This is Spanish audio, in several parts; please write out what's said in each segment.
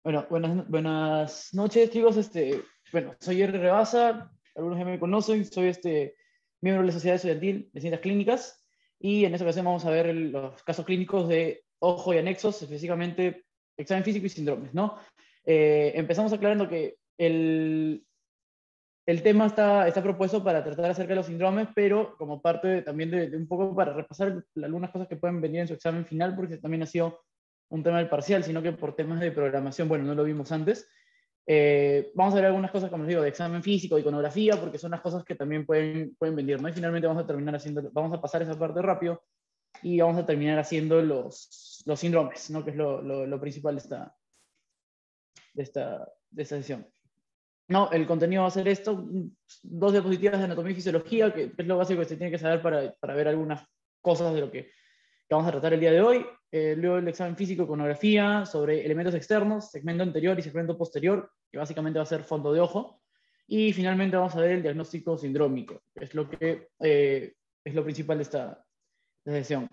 Bueno, buenas noches, chicos. Bueno, soy Jerry Rebasa, algunos ya me conocen, soy miembro de la Sociedad Estudiantil de Ciencias Clínicas, y en esta ocasión vamos a ver los casos clínicos de ojo y anexos, específicamente examen físico y síndromes, ¿no? Empezamos aclarando que el tema está propuesto para tratar acerca de los síndromes, pero como parte también de un poco para repasar algunas cosas que pueden venir en su examen final, porque también ha sido un tema del parcial, sino que por temas de programación, bueno, no lo vimos antes. Vamos a ver algunas cosas, como les digo, de examen físico, de iconografía, porque son las cosas que también pueden venir, ¿no? Y finalmente vamos a pasar esa parte rápido y vamos a terminar haciendo los síndromes, ¿no? Que es lo principal de esta sesión. No, el contenido va a ser esto, dos diapositivas de anatomía y fisiología, que es lo básico que se tiene que saber para ver algunas cosas de lo que vamos a tratar el día de hoy. Luego el examen físico, iconografía, sobre elementos externos, segmento anterior y segmento posterior, que básicamente va a ser fondo de ojo. Y finalmente vamos a ver el diagnóstico sindrómico, que es lo principal de esta sesión.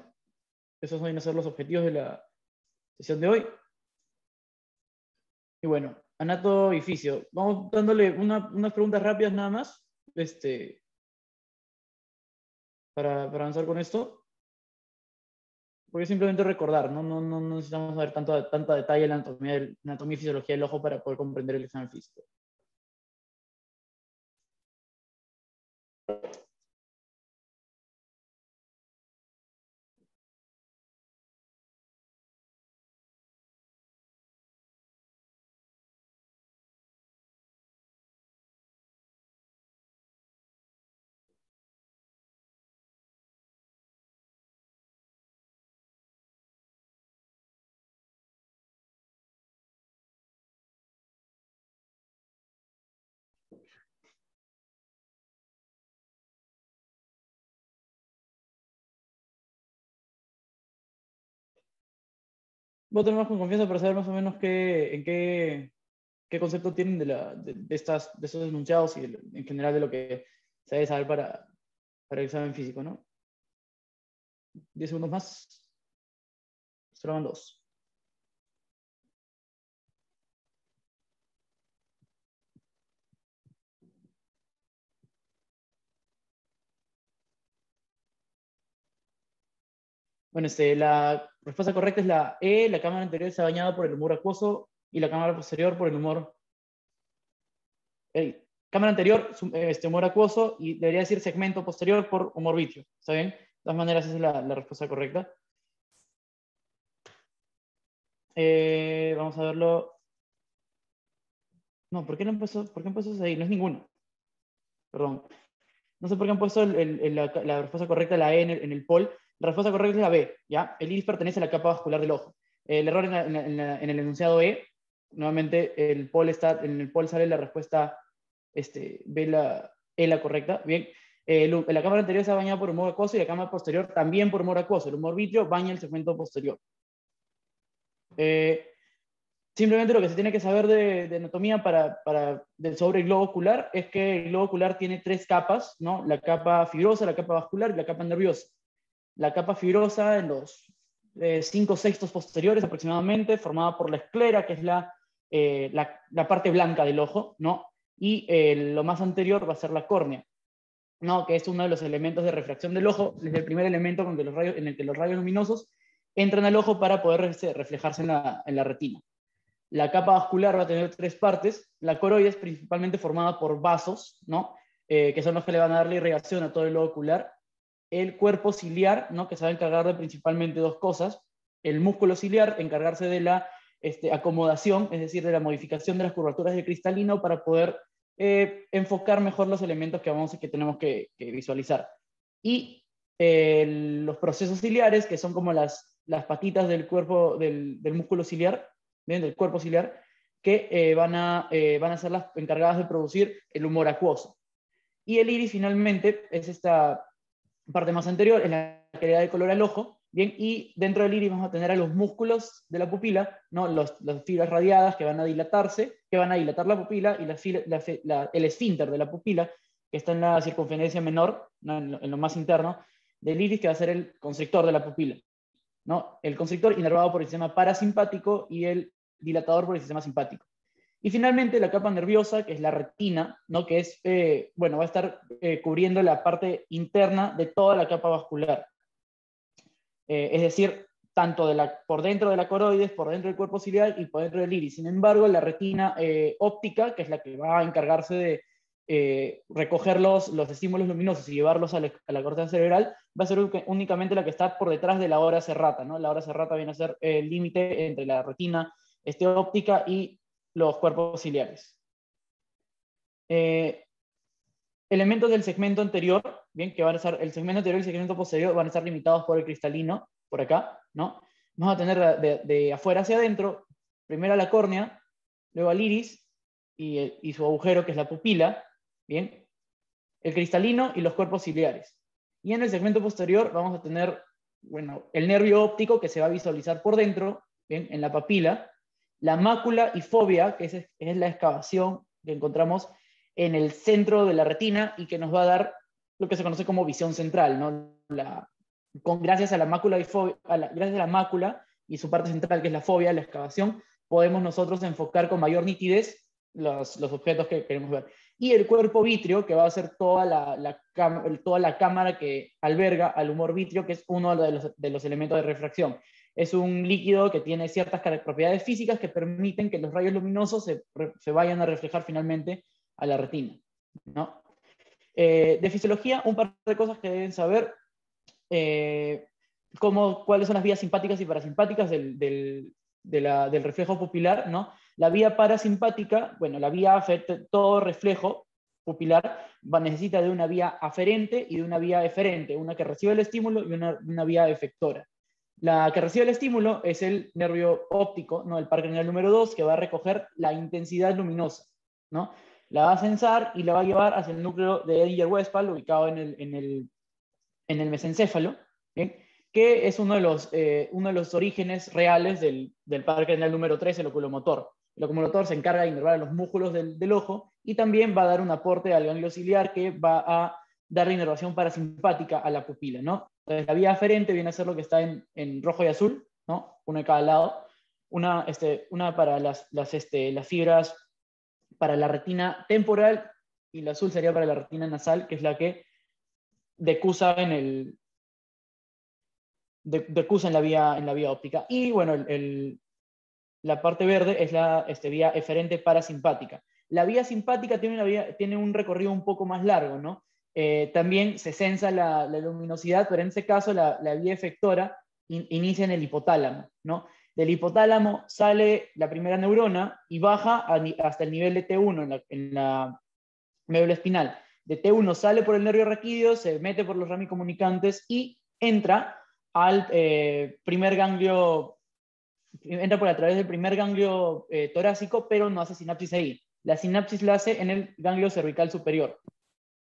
Esos van a ser los objetivos de la sesión de hoy. Y bueno, anato y fisio. Vamos dándole unas preguntas rápidas nada más, para avanzar con esto. Porque simplemente recordar, no necesitamos saber tanta detalle en la anatomía y fisiología del ojo para poder comprender el examen físico. Voy a tener más con confianza para saber más o menos qué concepto tienen de estos enunciados y en general de lo que se debe saber para el examen físico, ¿no? 10 segundos más. Se lo van dos. Bueno, la respuesta correcta es la E. La cámara anterior está bañada por el humor acuoso y la cámara posterior por el humor. Cámara anterior, humor acuoso, y debería decir segmento posterior por humor vítreo. ¿Está bien? De todas maneras, esa es la respuesta correcta. Vamos a verlo. No, ¿por qué han puesto eso ahí? No es ninguno. Perdón. No sé por qué han puesto la respuesta correcta, la E en el POL. La respuesta correcta es la B, ¿ya? El iris pertenece a la capa vascular del ojo. El error en el enunciado E, nuevamente en el POL sale la respuesta B, la correcta. Bien. La cámara anterior está bañada por humor acuoso y la cámara posterior también por humor acuoso. El humor vítreo baña el segmento posterior. Simplemente lo que se tiene que saber de anatomía sobre el globo ocular es que el globo ocular tiene tres capas, ¿no? La capa fibrosa, la capa vascular y la capa nerviosa. La capa fibrosa en los 5/6 posteriores aproximadamente, formada por la esclera, que es la parte blanca del ojo, ¿no? Y lo más anterior va a ser la córnea, ¿no? Que es uno de los elementos de refracción del ojo, es el primer elemento en el que los rayos luminosos entran al ojo para poder reflejarse en la retina. La capa vascular va a tener tres partes. La coroide es principalmente formada por vasos, ¿no? Que son los que le van a dar la irrigación a todo el globo ocular. El cuerpo ciliar, ¿no? Que se va a encargar de principalmente dos cosas. El músculo ciliar, encargarse de la acomodación, es decir, de la modificación de las curvaturas del cristalino para poder enfocar mejor los elementos que tenemos que visualizar. Y los procesos ciliares, que son como las patitas del cuerpo, del músculo ciliar, ¿bien? Del cuerpo ciliar, que van a ser las encargadas de producir el humor acuoso. Y el iris finalmente es esta parte más anterior, es la que le da el color al ojo, ¿bien? Y dentro del iris vamos a tener a los músculos de la pupila, ¿no? Las fibras radiadas que van a dilatarse, que van a dilatar la pupila, y el esfínter de la pupila, que está en la circunferencia menor, ¿no? en lo más interno del iris, que va a ser el constrictor de la pupila, ¿no? El constrictor inervado por el sistema parasimpático y el dilatador por el sistema simpático. Y finalmente la capa nerviosa, que es la retina, ¿no? Que es, va a estar cubriendo la parte interna de toda la capa vascular. Es decir, tanto por dentro de la coroides, por dentro del cuerpo ciliar y por dentro del iris. Sin embargo, la retina óptica, que es la que va a encargarse de recoger los estímulos luminosos y llevarlos a la corteza cerebral, va a ser únicamente la que está por detrás de la hora serrata, ¿no? La hora serrata viene a ser el límite entre la retina óptica y los cuerpos ciliares. Elementos del segmento anterior, bien, que van a ser el segmento anterior y el segmento posterior, van a estar limitados por el cristalino, por acá, ¿no? Vamos a tener de afuera hacia adentro, primero la córnea, luego al iris y su agujero, que es la pupila, bien, el cristalino y los cuerpos ciliares. Y en el segmento posterior vamos a tener, bueno, el nervio óptico, que se va a visualizar por dentro, bien, en la papila, la mácula y fóvea, que es la excavación que encontramos en el centro de la retina y que nos va a dar lo que se conoce como visión central, ¿no? Gracias a la mácula gracias a la mácula y su parte central, que es la fóvea, la excavación, podemos nosotros enfocar con mayor nitidez los objetos que queremos ver. Y el cuerpo vítreo, que va a ser toda la cámara que alberga al humor vítreo, que es uno de los elementos de refracción. Es un líquido que tiene ciertas propiedades físicas que permiten que los rayos luminosos se vayan a reflejar finalmente a la retina, ¿no? De fisiología, un par de cosas que deben saber. Cuáles son las vías simpáticas y parasimpáticas del reflejo pupilar, ¿no? La vía parasimpática, bueno, todo reflejo pupilar necesita de una vía aferente y de una vía eferente, una que recibe el estímulo y una vía efectora. La que recibe el estímulo es el nervio óptico, ¿no? El parque neural número 2, que va a recoger la intensidad luminosa, ¿no? La va a censar y la va a llevar hacia el núcleo de Edinger-Westphal, ubicado en el mesencéfalo, ¿bien? Que es uno de los orígenes reales del parque neural número 3, el oculomotor. El oculomotor se encarga de inervar los músculos del ojo y también va a dar un aporte al ganglio ciliar que va a dar la inervación parasimpática a la pupila, ¿no? Entonces, la vía aferente viene a ser lo que está en rojo y azul, ¿no? Uno de cada lado. Una para las fibras para la retina temporal y la azul sería para la retina nasal, que es la que decusa en la vía óptica. Y bueno, la parte verde es la vía eferente parasimpática. La vía simpática tiene un recorrido un poco más largo, ¿no? También se sensa la luminosidad, pero en este caso la vía efectora inicia en el hipotálamo, ¿no? Del hipotálamo sale la primera neurona y baja hasta el nivel de T1 en la médula espinal. De T1 sale por el nervio raquídeo, se mete por los ramicomunicantes y entra al primer ganglio, entra por a través del primer ganglio torácico, pero no hace sinapsis ahí. La sinapsis la hace en el ganglio cervical superior.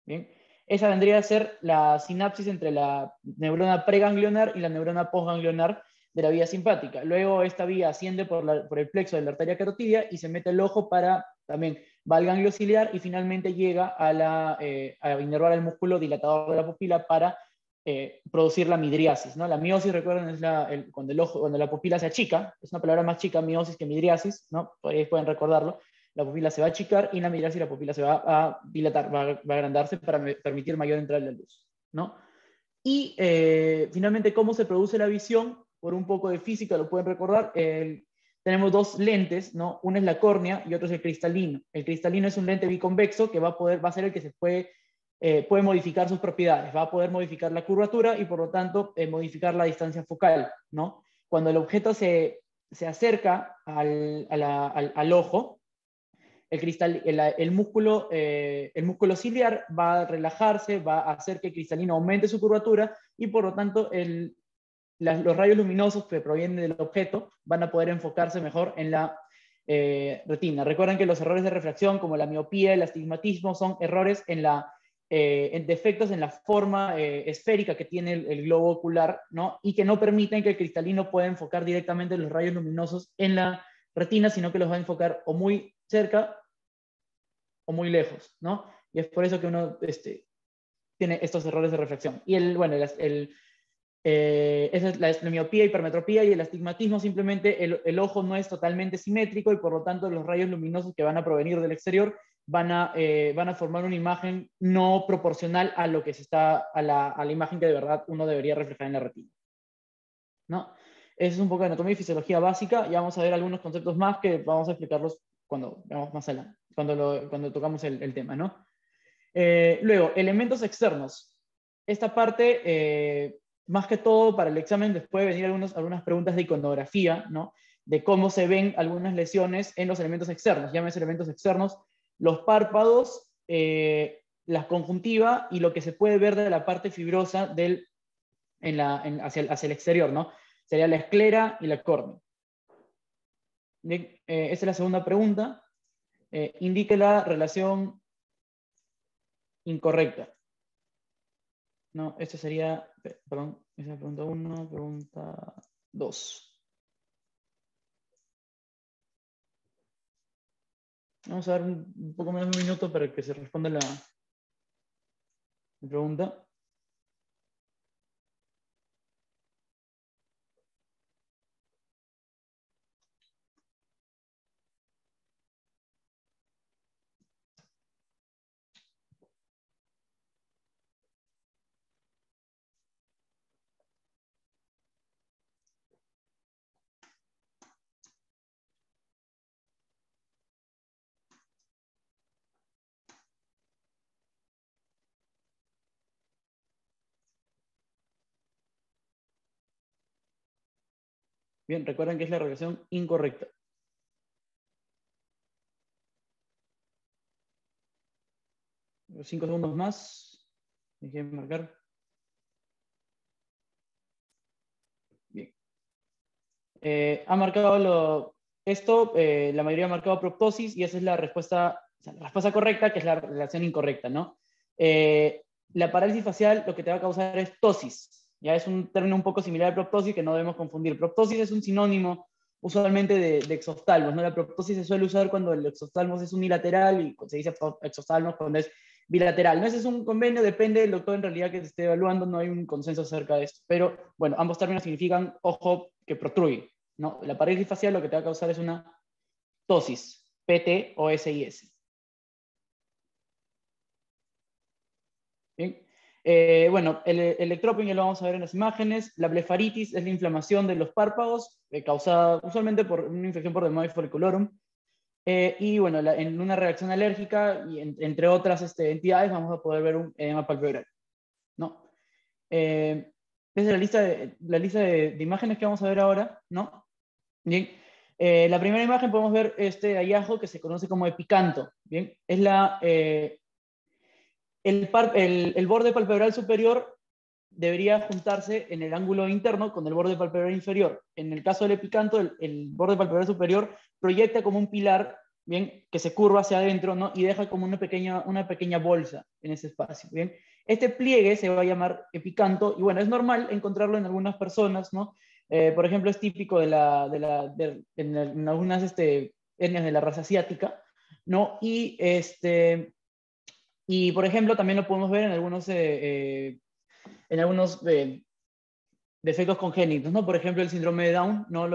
¿Bien? Esa vendría a ser la sinapsis entre la neurona preganglionar y la neurona postganglionar de la vía simpática. Luego esta vía asciende por el plexo de la arteria carotidia y se mete el ojo también va al ganglio ciliar y finalmente llega a inervar el músculo dilatador de la pupila para producir la midriasis, ¿no? La miosis, recuerden, es cuando la pupila se achica, es una palabra más chica, miosis, que midriasis, ¿no? Por ahí pueden recordarlo. La pupila se va a achicar y la midriasis, la pupila se va a dilatar, va a agrandarse para permitir mayor entrada de la luz, ¿no? Y finalmente, ¿cómo se produce la visión? Por un poco de física, lo pueden recordar, tenemos dos lentes, ¿no? Una es la córnea y otro es el cristalino. El cristalino es un lente biconvexo que va a ser el que se puede modificar sus propiedades, va a poder modificar la curvatura y por lo tanto modificar la distancia focal, ¿no? Cuando el objeto se acerca al ojo, el músculo ciliar va a relajarse, va a hacer que el cristalino aumente su curvatura y por lo tanto los rayos luminosos que provienen del objeto van a poder enfocarse mejor en la retina. Recuerden que los errores de refracción como la miopía, el astigmatismo son errores en defectos en la forma esférica que tiene el globo ocular, ¿no? Y que no permiten que el cristalino pueda enfocar directamente los rayos luminosos en la retina, sino que los va a enfocar o muy cerca o muy lejos, ¿no? Y es por eso que uno tiene estos errores de reflexión. Y esa es la miopía, hipermetropía y el astigmatismo. Simplemente el ojo no es totalmente simétrico y por lo tanto los rayos luminosos que van a provenir del exterior van a formar una imagen no proporcional a lo que se está, a la imagen que de verdad uno debería reflejar en la retina, ¿no? Eso es un poco de anatomía y fisiología básica. Ya vamos a ver algunos conceptos más que vamos a explicarlos cuando veamos más adelante, cuando tocamos el tema, ¿no? Luego, elementos externos. Esta parte, más que todo para el examen, les puede venir algunas preguntas de iconografía, ¿no? De cómo se ven algunas lesiones en los elementos externos. Llámese elementos externos, los párpados, la conjuntiva y lo que se puede ver de la parte fibrosa hacia el exterior, ¿no? Sería la esclera y la córnea. Bien, esa es la segunda pregunta. Indique la relación incorrecta. No, esto sería, perdón, esa es pregunta 1, pregunta 2. Vamos a dar un poco menos de un minuto para que se responda la pregunta. Bien, recuerden que es la relación incorrecta. 5 segundos más. Déjenme marcar. Bien. Ha marcado esto, la mayoría ha marcado proptosis y esa es la respuesta, o sea, la respuesta correcta, que es la relación incorrecta, ¿no? La parálisis facial lo que te va a causar es ptosis. Ya es un término un poco similar a proptosis que no debemos confundir. Proptosis es un sinónimo usualmente de exoftalmos, ¿no? La proptosis se suele usar cuando el exoftalmos es unilateral y se dice exoftalmos cuando es bilateral. No, ese es un convenio, depende del doctor en realidad que te esté evaluando, no hay un consenso acerca de esto. Pero bueno, ambos términos significan ojo que protruye, ¿no? La parálisis facial lo que te va a causar es una ptosis, PT o SIS. Bien. Bueno, el electropio ya lo vamos a ver en las imágenes. La blefaritis es la inflamación de los párpados, causada usualmente por una infección por Dermoides folliculorum. Y bueno, en una reacción alérgica, y entre otras entidades, vamos a poder ver un edema palpebral, ¿no? Esa es la lista de imágenes que vamos a ver ahora, ¿no? Bien. La primera imagen podemos ver este hallazgo que se conoce como epicanto, ¿bien? Es el borde palpebral superior debería juntarse en el ángulo interno con el borde palpebral inferior. En el caso del epicanto, el borde palpebral superior proyecta como un pilar, ¿bien? Que se curva hacia adentro, ¿no? Y deja como una pequeña bolsa en ese espacio, ¿bien? Este pliegue se va a llamar epicanto y bueno, es normal encontrarlo en algunas personas, ¿no? Por ejemplo, es típico en algunas etnias de la raza asiática, ¿no? Y por ejemplo, también lo podemos ver en algunos defectos congénitos, ¿no? Por ejemplo, el síndrome de Down, ¿no?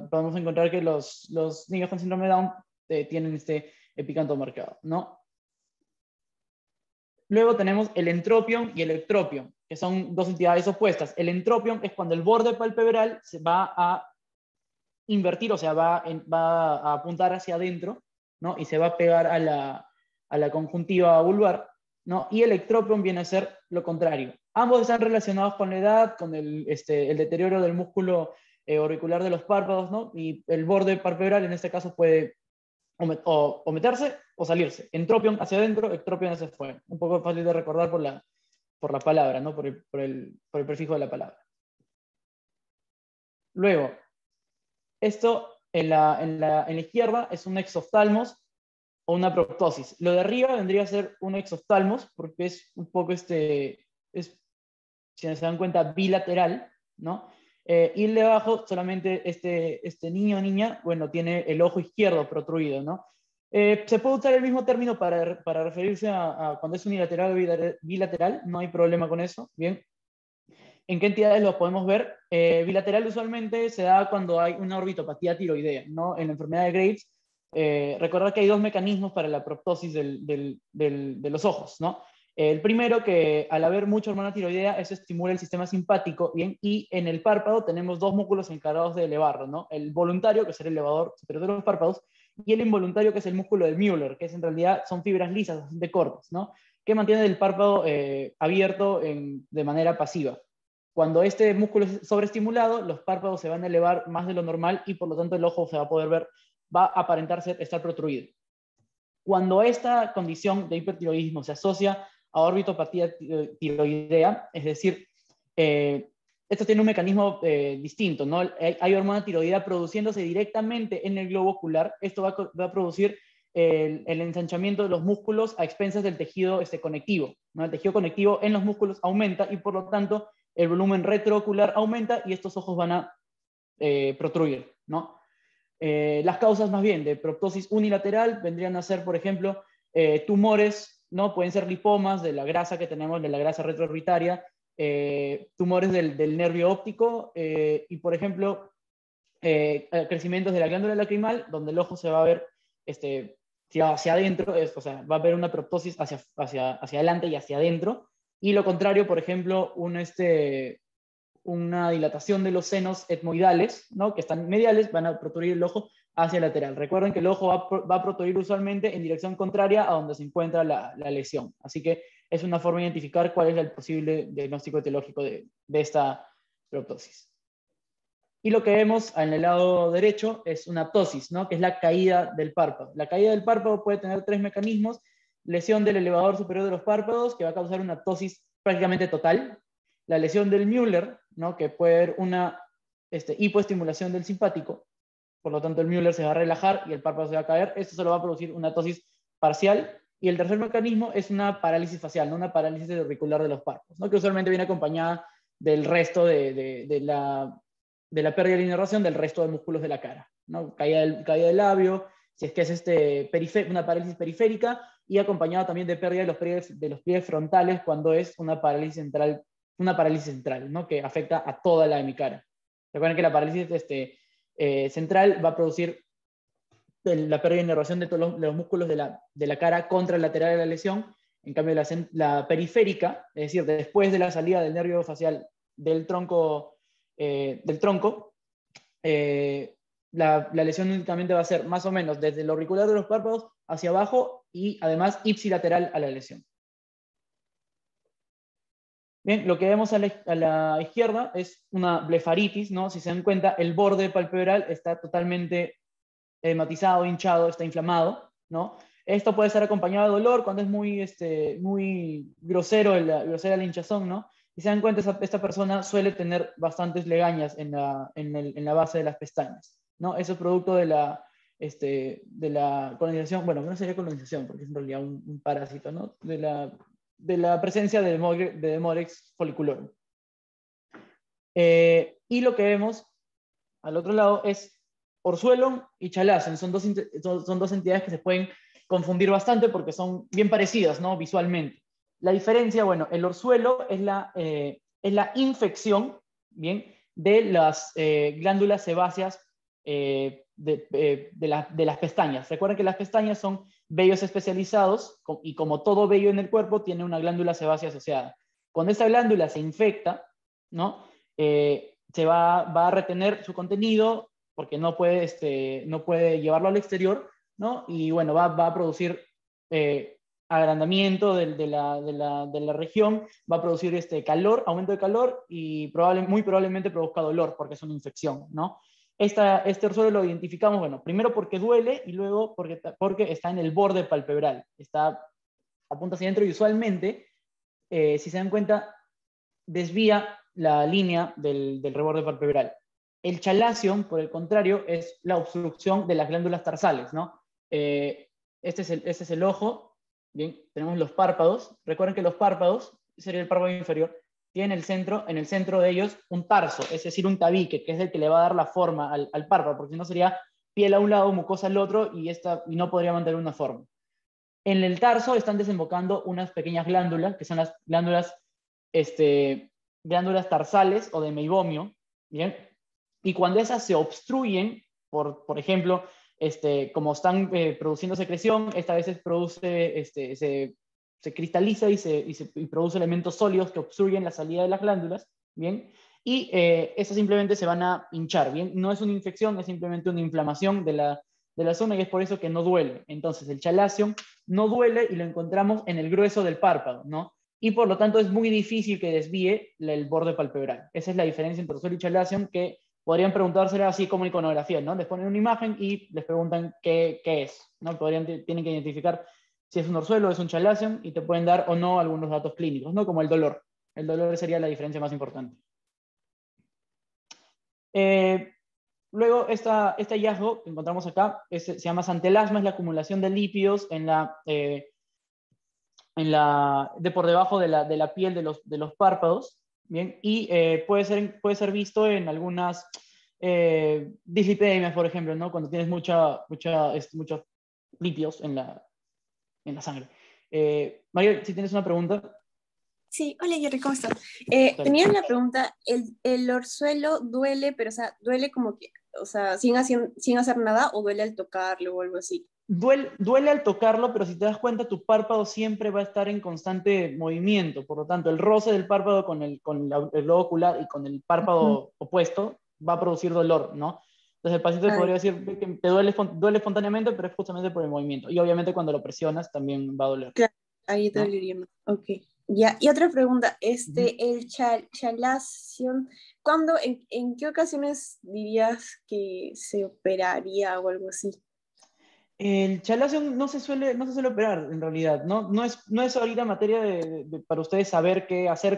Podemos encontrar que los niños con síndrome de Down tienen este epicanto marcado, ¿no? Luego tenemos el entropion y el ectropion, que son dos entidades opuestas. El entropion es cuando el borde palpebral se va a invertir, o sea, va a apuntar hacia adentro, ¿no? Y se va a pegar a la conjuntiva vulvar, ¿no? Y el ectropion viene a ser lo contrario. Ambos están relacionados con la edad, con el deterioro del músculo auricular de los párpados, ¿no? Y el borde palpebral en este caso puede o meterse o salirse. Entropion hacia adentro, ectropion hacia afuera. Un poco fácil de recordar por la palabra, ¿no? Por el prefijo de la palabra. Luego, esto en la izquierda es un exoftalmos o una proptosis. Lo de arriba vendría a ser un exoftalmos porque es un poco si se dan cuenta, bilateral, ¿no? Y el de abajo, solamente este niño o niña, bueno, tiene el ojo izquierdo protruido, ¿no? Se puede usar el mismo término para referirse a cuando es unilateral o bilateral, no hay problema con eso, ¿bien? ¿En qué entidades lo podemos ver? Bilateral usualmente se da cuando hay una orbitopatía tiroidea, ¿no? En la enfermedad de Graves, recordar que hay dos mecanismos para la proptosis de los ojos, ¿no? El primero, que al haber mucha hormona tiroidea, eso estimula el sistema simpático, ¿bien? Y en el párpado tenemos dos músculos encargados de elevarlo, ¿no? El voluntario, que es el elevador superior de los párpados, y el involuntario, que es el músculo de Müller, que es en realidad son fibras lisas, bastante cortas, ¿no? Que mantienen el párpado abierto de manera pasiva. Cuando este músculo es sobreestimulado, los párpados se van a elevar más de lo normal y por lo tanto el ojo se va a poder ver, va a aparentar estar protruido. Cuando esta condición de hipertiroidismo se asocia a orbitopatía tiroidea, es decir, esto tiene un mecanismo distinto, ¿no? Hay hormona tiroidea produciéndose directamente en el globo ocular. Esto va a producir el ensanchamiento de los músculos a expensas del tejido conectivo, ¿no? El tejido conectivo en los músculos aumenta y por lo tanto el volumen retroocular aumenta y estos ojos van a protruir, ¿no? Las causas más bien de proptosis unilateral vendrían a ser, por ejemplo, tumores, ¿no? Pueden ser lipomas de la grasa que tenemos, de la grasa retroorbitaria, tumores del nervio óptico y, por ejemplo, crecimientos de la glándula lacrimal, donde el ojo se va a ver hacia adentro, o sea, va a haber una proptosis hacia adelante y hacia adentro, y lo contrario, por ejemplo, una dilatación de los senos etmoidales, ¿no? Que están mediales, van a protruir el ojo hacia el lateral. Recuerden que el ojo va a protruir usualmente en dirección contraria a donde se encuentra la lesión. Así que es una forma de identificar cuál es el posible diagnóstico etiológico de esta proptosis. Y lo que vemos en el lado derecho es una ptosis, ¿no? Que es la caída del párpado. La caída del párpado puede tener tres mecanismos: lesión del elevador superior de los párpados, que va a causar una ptosis prácticamente total; la lesión del Müller, ¿no? Que puede haber una hipoestimulación del simpático, por lo tanto el Müller se va a relajar y el párpado se va a caer. Esto solo va a producir una ptosis parcial. Y el tercer mecanismo es una parálisis facial, ¿no? Una parálisis auricular de los párpados, ¿no? Que usualmente viene acompañada del resto de la pérdida de inervación del resto de músculos de la cara, ¿no? Caída del labio, si es que es una parálisis periférica, y acompañado también de pérdida de los pliegues frontales cuando es una parálisis central, ¿no? Que afecta a toda la hemicara. Recuerden que la parálisis central va a producir la pérdida de inervación de todos los músculos de la cara contra el lateral de la lesión. En cambio, la periférica, es decir, después de la salida del nervio facial del tronco, la lesión únicamente va a ser más o menos desde el auricular de los párpados hacia abajo y además ipsilateral a la lesión. Bien, lo que vemos a la izquierda es una blefaritis, ¿no? Si se dan cuenta, el borde palpebral está totalmente edematizado, hinchado, está inflamado, ¿no? Esto puede estar acompañado de dolor cuando es muy grosera la hinchazón, ¿no? Si se dan cuenta, esta persona suele tener bastantes legañas en la base de las pestañas, ¿no? Eso es producto de la colonización, bueno, no sería colonización, porque es en realidad un parásito, ¿no? De la presencia de Demodex folliculorum. Y lo que vemos al otro lado es orzuelo y chalazo. Son dos entidades que se pueden confundir bastante porque son bien parecidas, ¿no? Visualmente. La diferencia, bueno, el orzuelo es la infección, ¿bien? De las glándulas sebáceas de las pestañas. Recuerden que las pestañas son vellos especializados y como todo vello en el cuerpo tiene una glándula sebácea asociada. Cuando esta glándula se infecta, ¿no? Se va a retener su contenido porque no puede llevarlo al exterior, ¿no? Y bueno, va a producir agrandamiento de la región, va a producir calor, aumento de calor y muy probablemente produzca dolor porque es una infección, ¿no? Este orzuelo lo identificamos, bueno, primero porque duele y luego porque está en el borde palpebral, está apunta hacia adentro y usualmente, si se dan cuenta, desvía la línea del reborde palpebral. El chalazion, por el contrario, es la obstrucción de las glándulas tarsales, ¿no? Este es el ojo, bien, tenemos los párpados. Recuerden que los párpados, sería el párpado inferior, tienen en el centro de ellos un tarso, es decir, un tabique, que es el que le va a dar la forma al párpado, porque si no sería piel a un lado, mucosa al otro, y no podría mantener una forma. En el tarso están desembocando unas pequeñas glándulas, que son las glándulas glándulas tarsales o de meibomio, ¿bien? Y cuando esas se obstruyen, por ejemplo, como están produciendo secreción, esta a veces produce, se cristaliza y produce elementos sólidos que obstruyen la salida de las glándulas, ¿bien? Y esas simplemente se van a hinchar, ¿bien? No es una infección, es simplemente una inflamación de la zona y es por eso que no duele. Entonces, el chalazion no duele y lo encontramos en el grueso del párpado, ¿no? Y por lo tanto es muy difícil que desvíe el borde palpebral. Esa es la diferencia entre orzuelo y chalazion, que podrían preguntársela así como iconografía, ¿no? Les ponen una imagen y les preguntan qué es, ¿no? Tienen que identificar si es un orzuelo o es un chalazion y te pueden dar o no algunos datos clínicos, ¿no? Como el dolor. El dolor sería la diferencia más importante. Luego, este hallazgo que encontramos acá se llama santelasma, es la acumulación de lípidos de por debajo de la piel de los párpados, ¿bien? Y puede ser visto en algunas dislipidemias, por ejemplo, ¿no? Cuando tienes muchos lípidos en la sangre. Mario, si tienes una pregunta. Sí, hola Jerry, ¿cómo estás? Dale. Tenía una pregunta, ¿el orzuelo duele, pero o sea, duele como que, o sea, sin hacer nada o duele al tocarlo o algo así? Duele al tocarlo, pero si te das cuenta, tu párpado siempre va a estar en constante movimiento. Por lo tanto, el roce del párpado el globo ocular y con el Ujú. párpado opuesto va a producir dolor, ¿no? Entonces el paciente Ay, podría decir que te duele espontáneamente, pero es justamente por el movimiento. Y obviamente cuando lo presionas también va a doler, claro, ahí te ¿no? dolería más. Ok. Ya, y otra pregunta, Ujú. el chalación, en qué ocasiones dirías que se operaría o algo así? El chalazion no se suele operar en realidad, ¿no? No es ahorita materia para ustedes saber qué hacer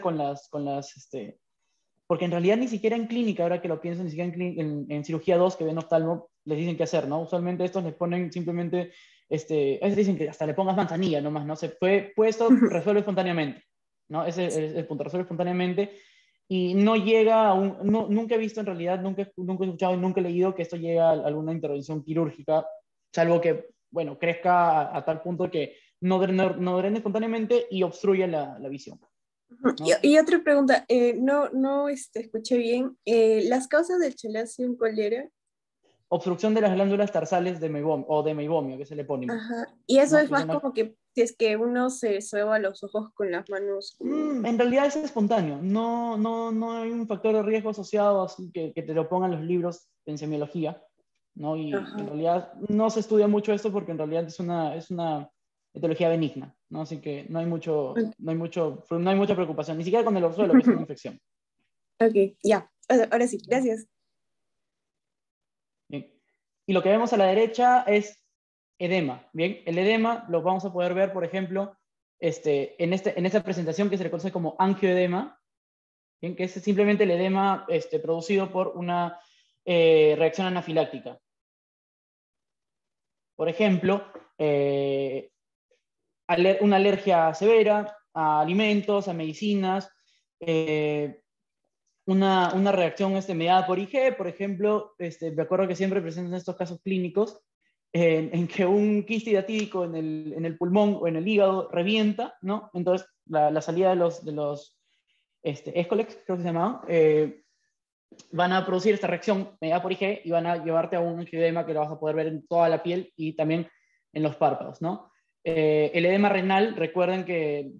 porque en realidad ni siquiera en clínica, ahora que lo pienso, ni siquiera en cirugía 2 que ven oftalmo, les dicen qué hacer, ¿no? Usualmente estos les ponen simplemente, a veces dicen que hasta le pongas manzanilla nomás, ¿no? Esto resuelve espontáneamente, ¿no? Ese es el punto, resuelve espontáneamente y no llega nunca he visto en realidad, nunca he escuchado y nunca he leído que esto llegue a alguna intervención quirúrgica, salvo que, bueno, crezca a tal punto que no drene espontáneamente y obstruya la visión, ¿no? Y otra pregunta, no escuché bien, ¿las causas del chalación cuál era? Obstrucción de las glándulas tarsales o de meibomio, que es el epónimo, Ajá. Y eso ¿no? es más como que si es que uno se sueba los ojos con las manos, como... En realidad es espontáneo, no hay un factor de riesgo asociado así que te lo pongan los libros en semiología, ¿no? Y en Ajá. realidad no se estudia mucho esto porque en realidad es una etiología benigna, ¿no? Así que no hay mucha preocupación, ni siquiera con el orzuelo, que es una infección. Ok, ya. Ahora sí, gracias. Bien. Y lo que vemos a la derecha es edema. Bien, el edema lo vamos a poder ver, por ejemplo, en esta presentación que se le conoce como angioedema, bien, que es simplemente el edema producido por una reacción anafiláctica. Por ejemplo, una alergia severa a alimentos, a medicinas, una reacción mediada por IG, por ejemplo, me acuerdo que siempre presentan estos casos clínicos en que un quiste hidatídico en el pulmón o en el hígado revienta, ¿no? Entonces, la salida de los Escolex, creo que se llamaban, van a producir esta reacción mediada por IG y van a llevarte a un angioedema que lo vas a poder ver en toda la piel y también en los párpados, ¿no? El edema renal, recuerden de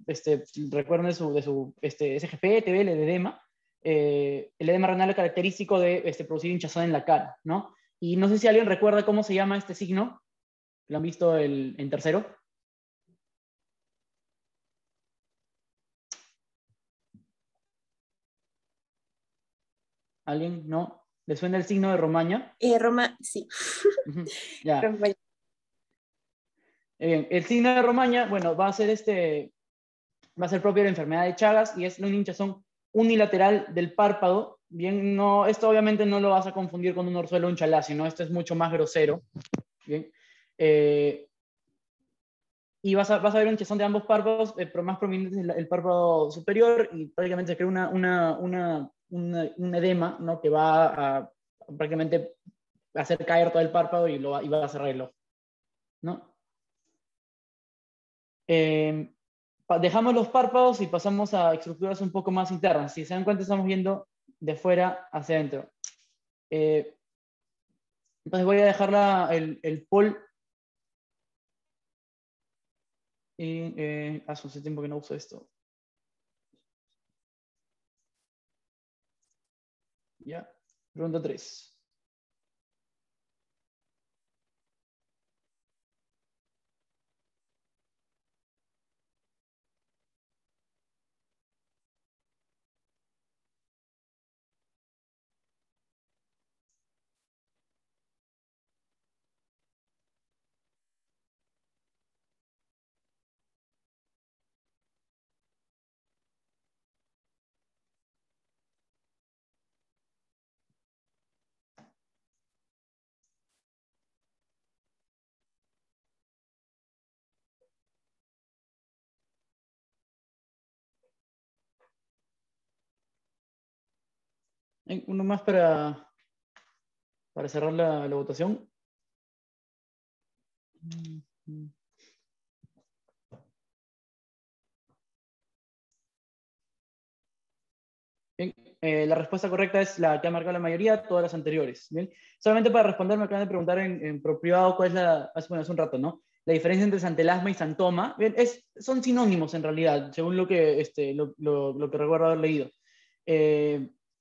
su SGP, TB, el edema. El edema renal es característico de producir hinchazón en la cara, ¿no? Y no sé si alguien recuerda cómo se llama este signo, lo han visto en tercero. ¿Alguien? ¿No? ¿Le suena el signo de Romaña? Roma, sí. Ujú. Ya. Roma- Bien, el signo de Romaña, bueno, va a ser propio de la enfermedad de Chagas y es una hinchazón unilateral del párpado. Bien, no, esto obviamente no lo vas a confundir con un orzuelo o un chalacio, ¿no? Esto es mucho más grosero. Bien. Y vas a ver un hinchazón de ambos párpados, pero más prominente es el párpado superior y prácticamente se crea un edema, ¿no? Que va a prácticamente hacer caer todo el párpado y va a cerrar el ojo, ¿no? Dejamos los párpados y pasamos a estructuras un poco más internas. Si se dan cuenta, estamos viendo de fuera hacia adentro. Entonces voy a dejar el pol. Hace tiempo que no uso esto. Ya. Pregunta 3. Uno más para cerrar la votación. Bien, la respuesta correcta es la que ha marcado la mayoría, todas las anteriores. Bien, solamente para responder me acaban de preguntar por privado cuál es hace un rato, ¿no? La diferencia entre santelasma y santoma. Bien, son sinónimos en realidad, según lo que, lo que recuerdo haber leído.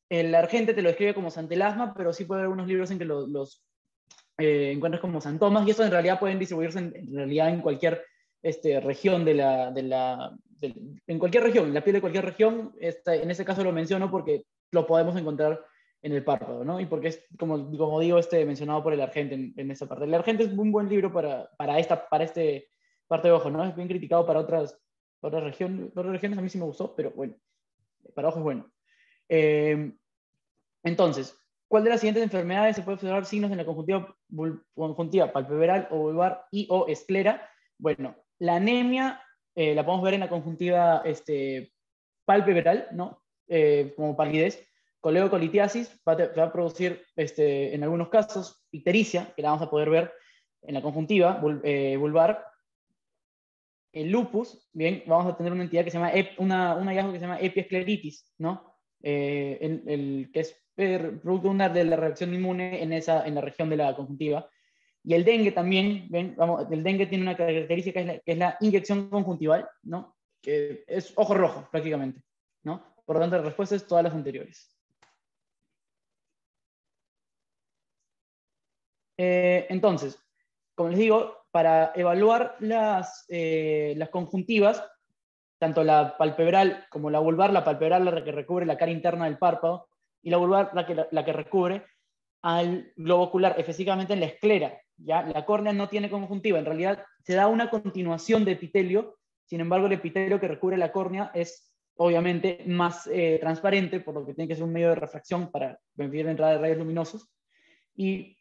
El Argente te lo describe como santelasma, pero sí puede haber unos libros en que los encuentras como santomas, y eso en realidad pueden distribuirse en realidad en cualquier región en cualquier región, en la piel de cualquier región. En ese caso lo menciono porque lo podemos encontrar en el párpado, ¿no? Y porque es, como digo, mencionado por el Argente en esa parte. El Argente es un buen libro para este parte de ojo, ¿no? Es bien criticado para otras regiones, a mí sí me gustó, pero bueno, para ojo es bueno. Entonces, ¿cuál de las siguientes enfermedades se puede observar signos en la conjuntiva palpebral o vulvar y o esclera? Bueno, la anemia la podemos ver en la conjuntiva palpebral, ¿no? Como palidez. Coleocolitiasis va a producir, en algunos casos, ictericia, que la vamos a poder ver en la conjuntiva vulvar. El lupus, bien, vamos a tener una entidad que se llama, un hallazgo que se llama epiescleritis, ¿no? Que es producto de la reacción inmune en la región de la conjuntiva. Y el dengue también, ¿ven? El dengue tiene una característica que es la inyección conjuntival, ¿no? Que es ojo rojo, prácticamente, ¿no? Por lo tanto, la respuesta es todas las anteriores. Entonces, como les digo, para evaluar las conjuntivas, tanto la palpebral como la vulvar, la palpebral la que recubre la cara interna del párpado, y la vulvar la que recubre al globo ocular, específicamente en la esclera. ¿Ya? La córnea no tiene conjuntiva, en realidad se da una continuación de epitelio, sin embargo el epitelio que recubre la córnea es obviamente más transparente, por lo que tiene que ser un medio de refracción para permitir la entrada de rayos luminosos. Y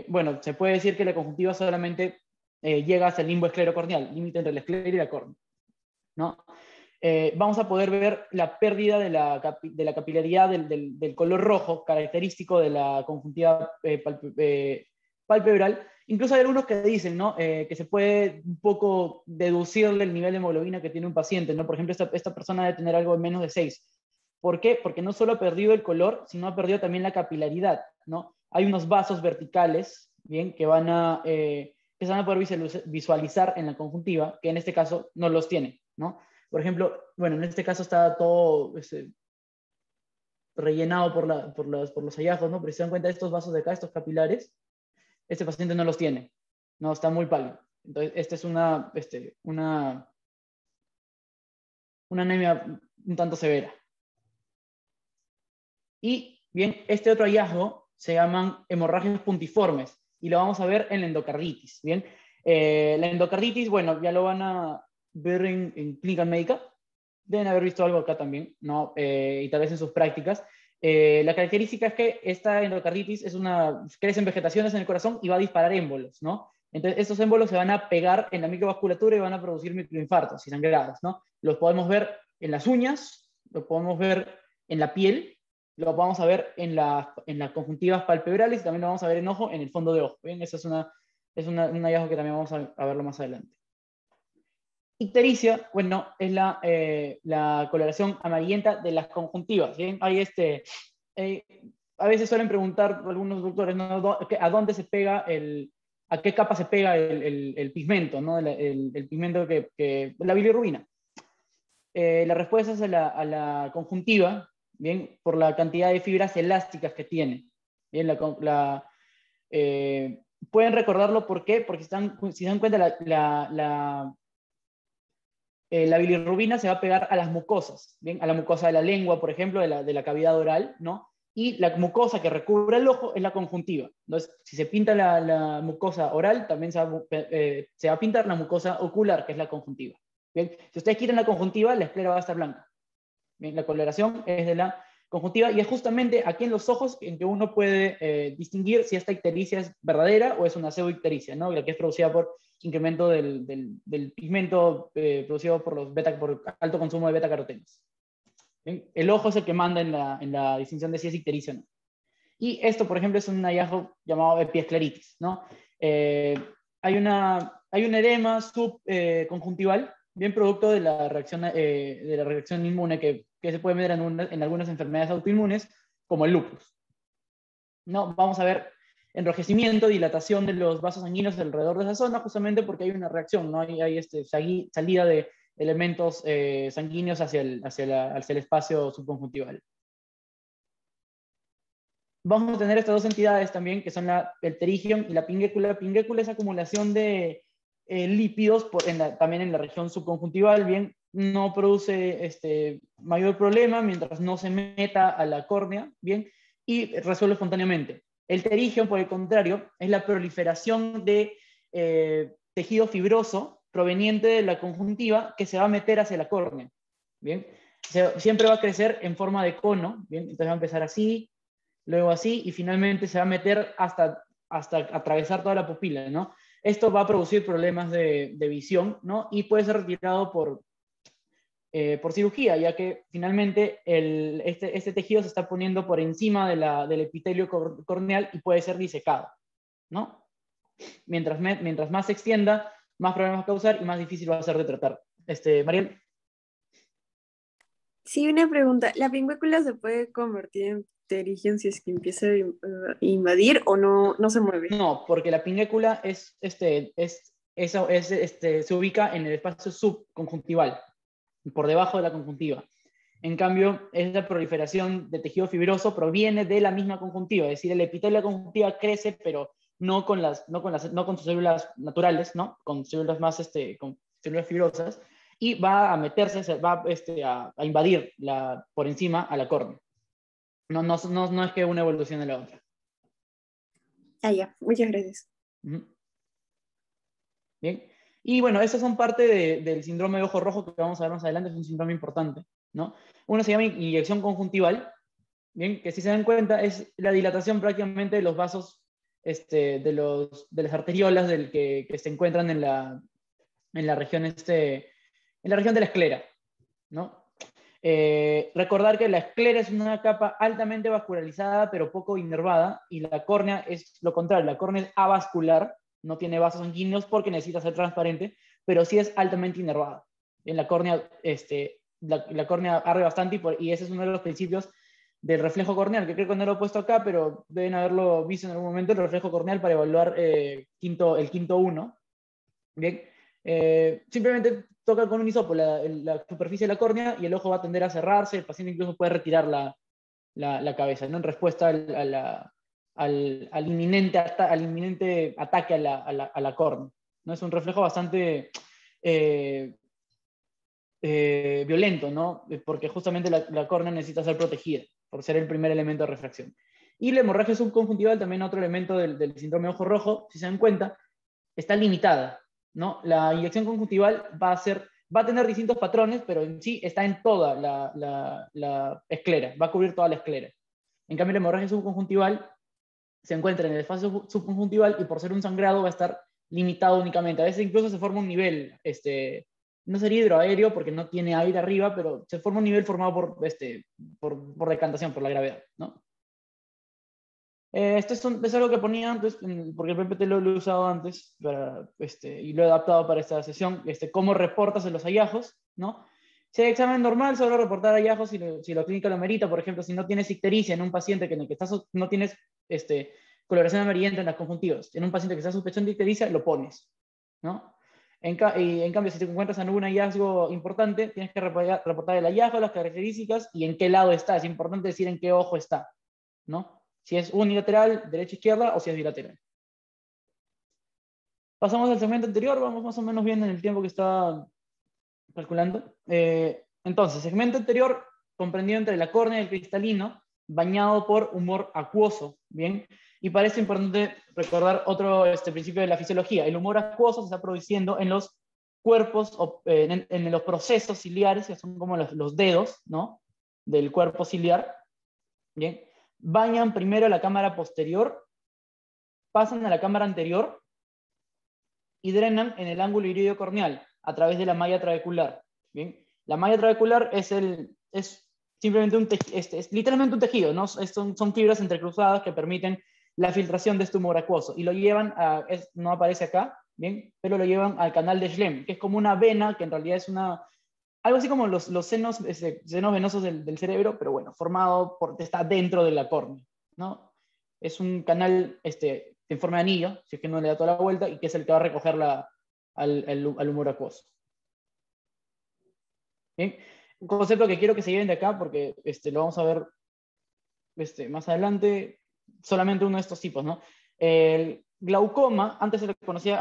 bueno, se puede decir que la conjuntiva solamente llega hasta el limbo esclerocorneal, límite entre la esclera y la córnea, ¿no? Vamos a poder ver la pérdida de la capilaridad del color rojo, característico de la conjuntiva palpebral. Incluso hay algunos que dicen, ¿no? Que se puede un poco deducirle el nivel de hemoglobina que tiene un paciente, ¿no? Por ejemplo, esta persona debe tener algo de menos de 6. ¿Por qué? Porque no solo ha perdido el color, sino ha perdido también la capilaridad, ¿no? Hay unos vasos verticales, ¿bien? Que se van a poder visualizar en la conjuntiva, que en este caso no los tiene, ¿no? Por ejemplo, bueno, en este caso está todo rellenado por los hallazgos, ¿no? Pero si se dan cuenta de estos vasos de acá, estos capilares, este paciente no los tiene, no, está muy pálido. Entonces, esta es una anemia un tanto severa. Y bien, este otro hallazgo se llaman hemorragias puntiformes y lo vamos a ver en la endocarditis. Bien, la endocarditis, bueno, ya lo van a ver en clínica médica. Deben haber visto algo acá también, ¿no? Y tal vez en sus prácticas. La característica es que esta endocarditis crecen vegetaciones en el corazón y va a disparar émbolos, ¿no? Entonces, estos émbolos se van a pegar en la microvasculatura y van a producir microinfartos y sangrados, ¿no? Los podemos ver en las uñas, los podemos ver en la piel, lo vamos a ver en las conjuntivas palpebrales y también lo vamos a ver en ojo, en el fondo de ojo. ¿Bien? Eso es un hallazgo que también vamos a verlo más adelante. Ictericia, bueno, es la coloración amarillenta de las conjuntivas. ¿Bien? Hay eh, a veces suelen preguntar algunos doctores, ¿no? ¿A dónde se pega a qué capa se pega el pigmento, ¿no? El pigmento la bilirrubina. La respuesta es a la conjuntiva, ¿bien? Por la cantidad de fibras elásticas que tiene. ¿Bien? Pueden recordarlo, ¿por qué? Porque si se dan cuenta, la bilirrubina se va a pegar a las mucosas, ¿bien? A la mucosa de la lengua, por ejemplo, de la cavidad oral, ¿no? Y la mucosa que recubre el ojo es la conjuntiva. Entonces, si se pinta la mucosa oral, también se va a pintar la mucosa ocular, que es la conjuntiva. ¿Bien? Si ustedes quitan la conjuntiva, la esclera va a estar blanca. ¿Bien? La coloración es de la conjuntiva y es justamente aquí en los ojos en que uno puede distinguir si esta ictericia es verdadera o es una pseudoictericia, ¿no? La que es producida por incremento del pigmento producido por alto consumo de beta-carotenos. ¿Bien? El ojo es el que manda en la distinción de si es ictericia o no. Y esto, por ejemplo, es un hallazgo llamado epiescleritis, ¿no? Eh, hay un edema subconjuntival, bien producto de la reacción inmune que se puede ver en algunas enfermedades autoinmunes, como el lupus. ¿No? Vamos a ver enrojecimiento, dilatación de los vasos sanguíneos alrededor de esa zona, justamente porque hay una reacción, ¿no? Hay salida de elementos sanguíneos hacia el espacio subconjuntival. Vamos a tener estas dos entidades también, que son el pterigium y la pingécula. La pingécula es acumulación de lípidos también en la región subconjuntival, bien, no produce mayor problema mientras no se meta a la córnea, bien, y resuelve espontáneamente. El pterigium, por el contrario, es la proliferación de tejido fibroso proveniente de la conjuntiva que se va a meter hacia la córnea, bien. Siempre va a crecer en forma de cono, bien, entonces va a empezar así, luego así, y finalmente se va a meter hasta atravesar toda la pupila, ¿no? Esto va a producir problemas de visión, ¿no? Y puede ser retirado por cirugía, ya que finalmente este tejido se está poniendo por encima del epitelio corneal y puede ser disecado, ¿no? Mientras más se extienda, más problemas va a causar y más difícil va a ser de tratar. Mariel. Sí, una pregunta. ¿La pingüícula se puede convertir en pterigium si es que empieza a invadir o no se mueve? No, porque la pinécula se ubica en el espacio subconjuntival, por debajo de la conjuntiva. En cambio, esa proliferación de tejido fibroso proviene de la misma conjuntiva, es decir, el epitelio de la conjuntiva crece, pero no con sus células naturales, ¿no? Con células con células fibrosas, y va a meterse, va a invadir por encima a la córnea. No es que una evolucione la otra. Ah, ya, muchas gracias. Ujú. Bien. Y bueno, esas son parte del síndrome de ojo rojo que vamos a ver más adelante, es un síndrome importante, ¿no? Uno se llama inyección conjuntival, bien, que si se dan cuenta es la dilatación prácticamente de los vasos, de las arteriolas que se encuentran en la región, en la región de la esclera, ¿no? Recordar que la esclera es una capa altamente vascularizada pero poco inervada, y la córnea es lo contrario, la córnea es avascular, no tiene vasos sanguíneos porque necesita ser transparente, pero sí es altamente inervada. En la córnea, la córnea arde bastante y ese es uno de los principios del reflejo corneal, que creo que no lo he puesto acá, pero deben haberlo visto en algún momento, el reflejo corneal para evaluar el quinto 1. Bien, simplemente toca con un hisopo la superficie de la córnea y el ojo va a tender a cerrarse, el paciente incluso puede retirar la cabeza, ¿no? En respuesta al inminente ataque a la córnea, ¿no? Es un reflejo bastante eh, violento, ¿no? Porque justamente la córnea necesita ser protegida por ser el primer elemento de refracción. Y la hemorragia subconjuntival, también otro elemento del síndrome de ojo rojo, si se dan cuenta, está limitada, ¿no? La inyección conjuntival va a tener distintos patrones, pero en sí está en toda la esclera, va a cubrir toda la esclera. En cambio, la hemorragia subconjuntival se encuentra en el espacio subconjuntival y por ser un sangrado va a estar limitado únicamente. A veces incluso se forma un nivel, no sería hidroaéreo porque no tiene aire arriba, pero se forma un nivel formado por decantación, por la gravedad, ¿no? Es algo que ponía antes, porque el PPT lo he usado antes y lo he adaptado para esta sesión. Cómo reportas en los hallazgos, ¿no? Si hay examen normal, solo reportar hallazgos si la clínica lo merita. Por ejemplo, si no tienes ictericia en un paciente en el que no tienes coloración amarillenta en las conjuntivas, en un paciente que está sospechando de ictericia, lo pones, ¿no? Y en cambio, si te encuentras en algún hallazgo importante, tienes que reportar el hallazgo, las características y en qué lado está. Es importante decir en qué ojo está, ¿no? Si es unilateral, derecha-izquierda, o si es bilateral. Pasamos al segmento anterior, vamos más o menos bien en el tiempo que estaba calculando. Entonces, segmento anterior comprendido entre la córnea y el cristalino, bañado por humor acuoso, ¿bien? Y para eso es importante recordar otro principio de la fisiología. El humor acuoso se está produciendo en los cuerpos, en los procesos ciliares, que son como los dedos, ¿no? Del cuerpo ciliar, ¿bien? Bañan primero la cámara posterior, pasan a la cámara anterior y drenan en el ángulo iridio corneal a través de la malla trabecular. ¿Bien? La malla trabecular es simplemente es literalmente un tejido, ¿no? Son fibras entrecruzadas que permiten la filtración de este humor acuoso y lo llevan no aparece acá, ¿bien? Pero lo llevan al canal de Schlemm, que es como una vena que en realidad es algo así como los senos, senos venosos del cerebro, pero bueno, está dentro de la córnea, ¿no? Es un canal en forma de anillo, si es que no le da toda la vuelta, y que es el que va a recoger al humor acuoso. ¿Bien? Un concepto que quiero que se lleven de acá, porque lo vamos a ver más adelante, solamente uno de estos tipos, ¿no? El glaucoma, antes se conocía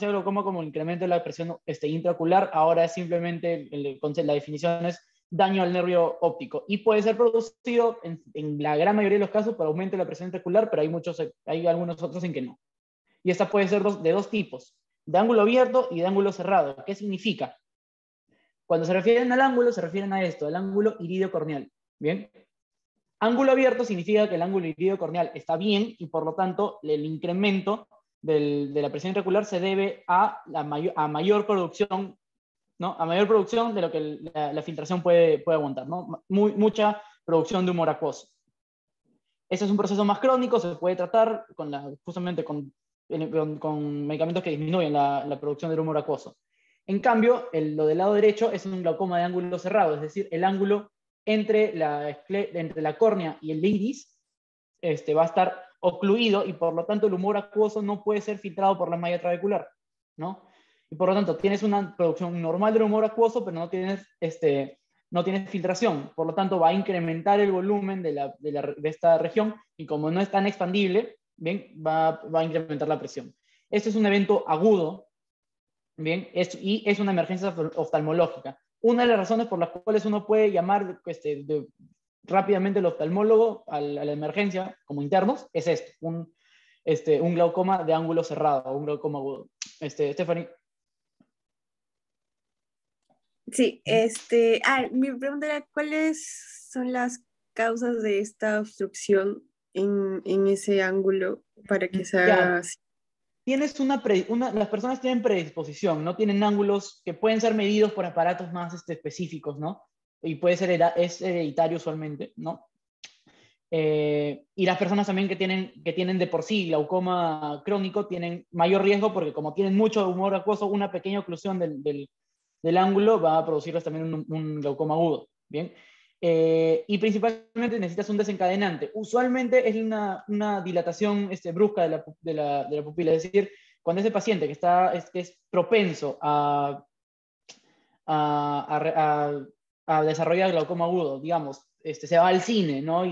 glaucoma como el incremento de la presión intraocular, ahora es simplemente, la definición es daño al nervio óptico, y puede ser producido en la gran mayoría de los casos por aumento de la presión intraocular, pero hay algunos otros en que no. Y esta puede ser de dos tipos, de ángulo abierto y de ángulo cerrado. ¿Qué significa? Cuando se refieren al ángulo, se refieren a esto, al ángulo iridio corneal. ¿Bien? Ángulo abierto significa que el ángulo iridio corneal está bien y por lo tanto el incremento de la presión intraocular se debe a mayor producción, ¿no? A mayor producción de lo que la filtración puede aguantar, ¿no? Mucha producción de humor acuoso. Ese es un proceso más crónico, se puede tratar justamente con medicamentos que disminuyen la producción del humor acuoso. En cambio, lo del lado derecho es un glaucoma de ángulo cerrado, es decir, el ángulo entre la córnea y el iris va a estar ocluido y por lo tanto el humor acuoso no puede ser filtrado por la malla trabecular, ¿no? Y por lo tanto tienes una producción normal del humor acuoso, pero no tienes filtración, por lo tanto va a incrementar el volumen de esta región y como no es tan expandible, ¿bien? Va a incrementar la presión. Esto es un evento agudo, ¿bien? Y es una emergencia oftalmológica. Una de las razones por las cuales uno puede llamar rápidamente al oftalmólogo a la emergencia como internos es esto, un glaucoma de ángulo cerrado, un glaucoma agudo. Stephanie. Sí, mi pregunta era, ¿cuáles son las causas de esta obstrucción en ese ángulo para que se haga Ya, así? tienes las personas tienen predisposición, no tienen ángulos que pueden ser medidos por aparatos más específicos, ¿no? Y es hereditario usualmente, ¿no? Y las personas también que tienen de por sí glaucoma crónico tienen mayor riesgo porque como tienen mucho humor acuoso, una pequeña oclusión del ángulo va a producirles también un glaucoma agudo, ¿bien? Y principalmente necesitas un desencadenante. Usualmente es una dilatación brusca de la pupila, es decir, cuando ese paciente que es propenso a desarrollar glaucoma agudo, digamos, se va al cine, ¿no?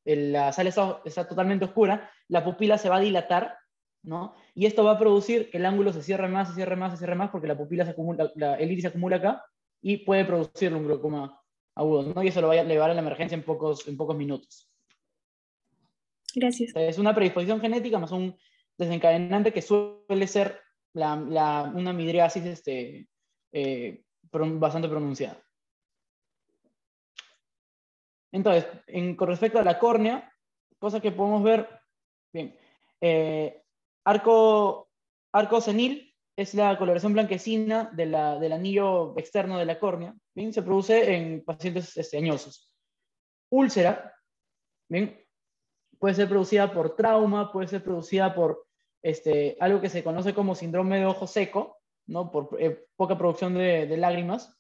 La sala está totalmente oscura, la pupila se va a dilatar, ¿no? Y esto va a producir que el ángulo se cierre más, se cierre más, se cierre más, porque la pupila el iris se acumula acá y puede producir un glaucoma agudo, ¿no? Y eso le va a llevar a la emergencia en pocos minutos. Gracias. Es una predisposición genética más un desencadenante que suele ser una midriasis bastante pronunciada. Entonces, con respecto a la córnea, cosas que podemos ver, bien, arco senil es la coloración blanquecina del anillo externo de la córnea, bien, se produce en pacientes añosos. Úlcera, bien, puede ser producida por trauma, puede ser producida por algo que se conoce como síndrome de ojo seco, ¿no? Por poca producción de lágrimas.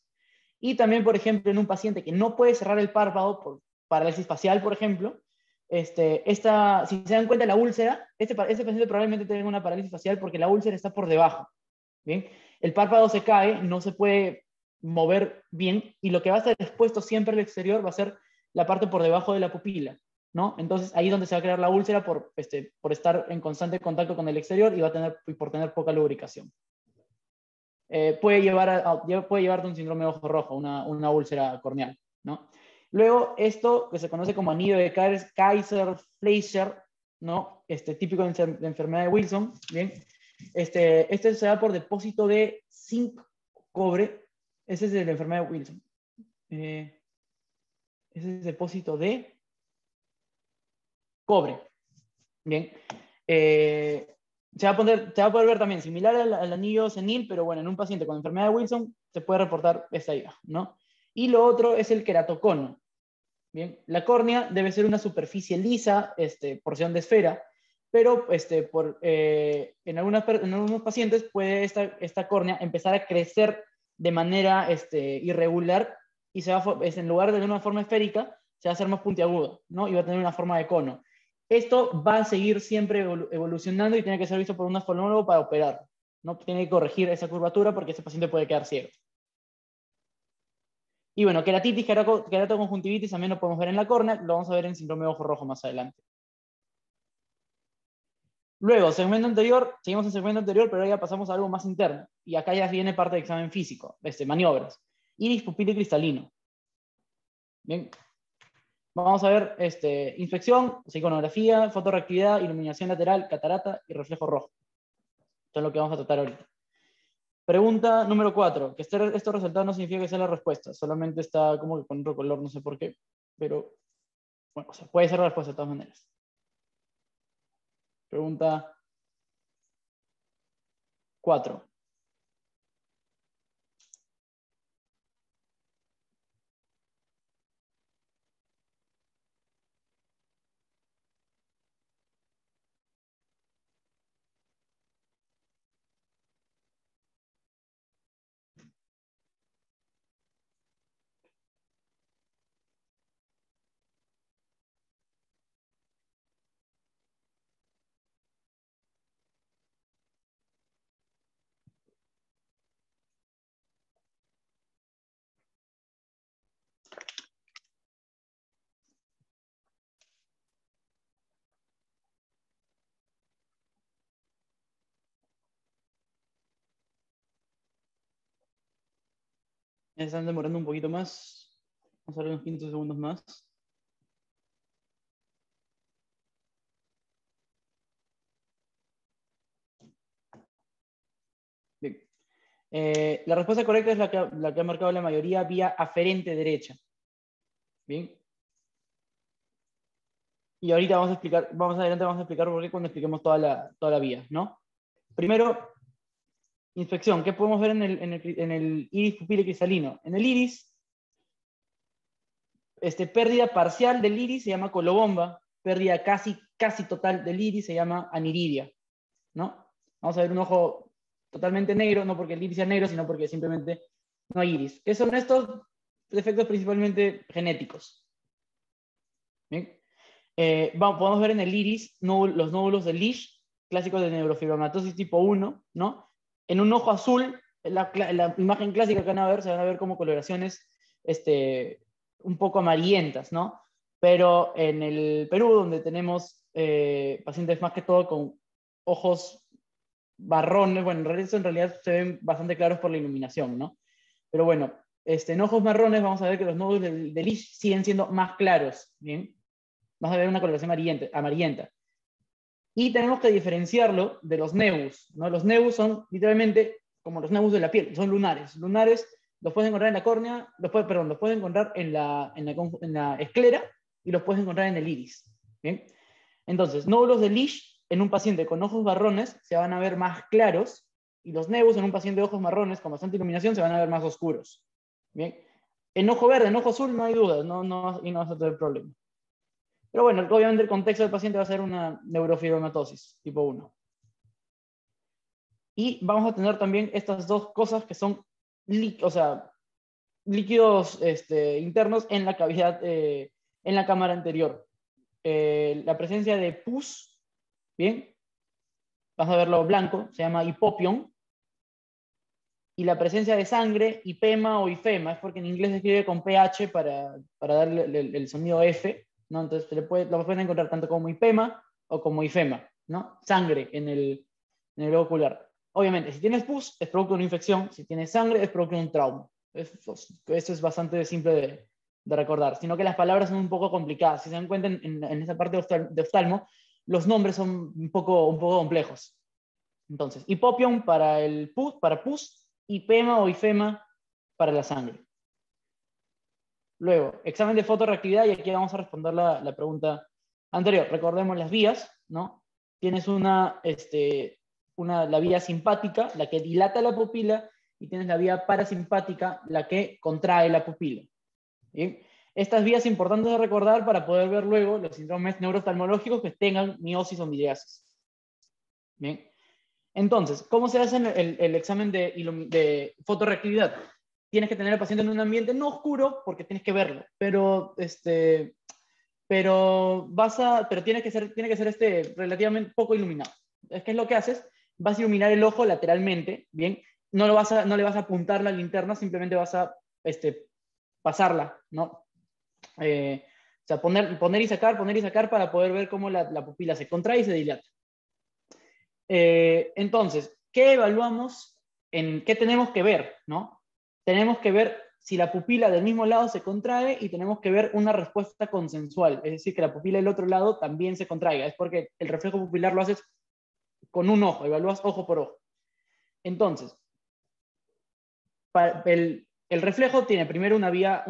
Y también, por ejemplo, en un paciente que no puede cerrar el párpado por parálisis facial, por ejemplo, si se dan cuenta la úlcera, este paciente probablemente tenga una parálisis facial porque la úlcera está por debajo. ¿Bien? El párpado se cae, no se puede mover bien, y lo que va a estar expuesto siempre al exterior va a ser la parte por debajo de la pupila, ¿no? Entonces ahí es donde se va a crear la úlcera por estar en constante contacto con el exterior y por tener poca lubricación. Puede llevarte un síndrome de ojo rojo, una úlcera corneal, ¿no? Luego, esto que se conoce como anillo de Kaiser-Fleischer, ¿no? Típico de enfermedad de Wilson, ¿bien? Este se da por depósito de zinc, cobre. Ese es de la enfermedad de Wilson. Ese es depósito de cobre. Bien. Se va a poder ver también similar al anillo senil, pero bueno, en un paciente con enfermedad de Wilson se puede reportar esta idea, ¿no? Y lo otro es el queratocono. Bien, la córnea debe ser una superficie lisa, porción de esfera, pero en algunos pacientes puede esta córnea empezar a crecer de manera irregular y en lugar de tener una forma esférica, se va a hacer más puntiaguda, ¿no? Y va a tener una forma de cono. Esto va a seguir siempre evolucionando y tiene que ser visto por un oftalmólogo para operar, ¿no? Tiene que corregir esa curvatura porque ese paciente puede quedar ciego. Y bueno, queratitis, queratoconjuntivitis también lo podemos ver en la córnea, lo vamos a ver en síndrome de ojo rojo más adelante. Luego, segmento anterior, seguimos en segmento anterior, pero ahora ya pasamos a algo más interno. Y acá ya viene parte de examen físico, maniobras. Iris, pupila y cristalino. Bien. Vamos a ver inspección, iconografía, fotorreactividad, iluminación lateral, catarata y reflejo rojo. Esto es lo que vamos a tratar ahorita. Pregunta número 4. Que estos resultados no significa que sea la respuesta. Solamente está como que con otro color, no sé por qué. Pero, bueno, o sea, puede ser la respuesta de todas maneras. Pregunta 4. Están demorando un poquito más. Vamos a ver unos 15 segundos más. Bien. La respuesta correcta es la que ha marcado la mayoría, vía aferente derecha. Bien. Y ahorita más adelante vamos a explicar por qué cuando expliquemos toda la vía, ¿no? Primero, inspección. ¿Qué podemos ver en el iris pupilo cristalino? En el iris, pérdida parcial del iris se llama colobomba, pérdida casi total del iris se llama aniridia, ¿no? Vamos a ver un ojo totalmente negro, no porque el iris sea negro, sino porque simplemente no hay iris. ¿Qué son estos defectos principalmente genéticos? Bien. Podemos ver en el iris los nódulos de Lisch, clásicos de neurofibromatosis tipo 1, ¿no? En un ojo azul, la imagen clásica que van a ver, se van a ver como coloraciones un poco amarillentas, ¿no? Pero en el Perú, donde tenemos pacientes más que todo con ojos marrones, bueno, en realidad se ven bastante claros por la iluminación, ¿no? Pero bueno, en ojos marrones vamos a ver que los nódulos de Lisch siguen siendo más claros, ¿bien? Vas a ver una coloración amarillenta. Y tenemos que diferenciarlo de los nevus, ¿no? Los nevus son literalmente como los nevus de la piel, son lunares. Lunares los puedes encontrar en la córnea, los puedes encontrar en la esclera y los puedes encontrar en el iris. ¿Bien? Entonces, nódulos de Lisch en un paciente con ojos marrones se van a ver más claros y los nevus en un paciente de ojos marrones con bastante iluminación se van a ver más oscuros. ¿Bien? En ojo verde, en ojo azul no hay dudas, y no vas a tener problema. Pero bueno, obviamente el contexto del paciente va a ser una neurofibromatosis tipo 1. Y vamos a tener también estas dos cosas que son o sea, líquidos internos en la cavidad, en la cámara anterior. La presencia de pus, bien, vas a verlo blanco, se llama hipopión. Y la presencia de sangre, hipema o ifema, es porque en inglés se escribe con ph para darle el sonido F, ¿no? Entonces lo pueden encontrar tanto como hipema o como ifema, ¿no? Sangre en el globo ocular. Obviamente, si tienes pus, es producto de una infección. Si tienes sangre, es producto de un trauma. Eso es bastante simple de recordar. Sino que las palabras son un poco complicadas. Si se dan cuenta en esa parte de oftalmo, los nombres son un poco complejos. Entonces, hipopión para pus, hipema o ifema para la sangre. Luego, examen de fotorreactividad, y aquí vamos a responder la pregunta anterior. Recordemos las vías, ¿no? Tienes la vía simpática, la que dilata la pupila, y tienes la vía parasimpática, la que contrae la pupila. ¿Bien? Estas vías son importantes de recordar para poder ver luego los síndromes neurooftalmológicos que tengan miosis o midriasis. Bien. Entonces, ¿cómo se hace el examen de fotorreactividad? Tienes que tener al paciente en un ambiente no oscuro porque tienes que verlo, pero tiene que ser relativamente poco iluminado. ¿Qué es lo que haces? Vas a iluminar el ojo lateralmente, ¿bien? No le vas a apuntar la linterna, simplemente vas a pasarla, ¿no? O sea, poner y sacar para poder ver cómo la pupila se contrae y se dilata. Entonces, ¿qué evaluamos? ¿Qué tenemos que ver? ¿No? Tenemos que ver si la pupila del mismo lado se contrae y tenemos que ver una respuesta consensual, es decir, que la pupila del otro lado también se contraiga. Es porque el reflejo pupilar lo haces con un ojo, evalúas ojo por ojo. Entonces, el reflejo tiene primero una vía,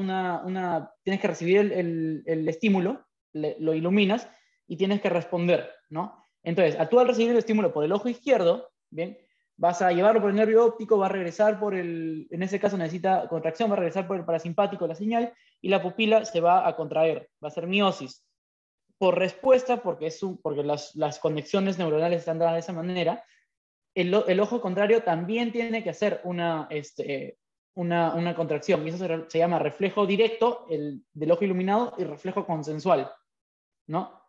tienes que recibir el estímulo, lo iluminas y tienes que responder, ¿no? Entonces, tú al recibir el estímulo por el ojo izquierdo, ¿bien? Vas a llevarlo por el nervio óptico, va a regresar en ese caso necesita contracción, va a regresar por el parasimpático la señal y la pupila se va a contraer, va a ser miosis. Por respuesta, porque las conexiones neuronales están dadas de esa manera, el ojo contrario también tiene que hacer una contracción, y eso se llama reflejo directo del ojo iluminado y reflejo consensual, ¿no?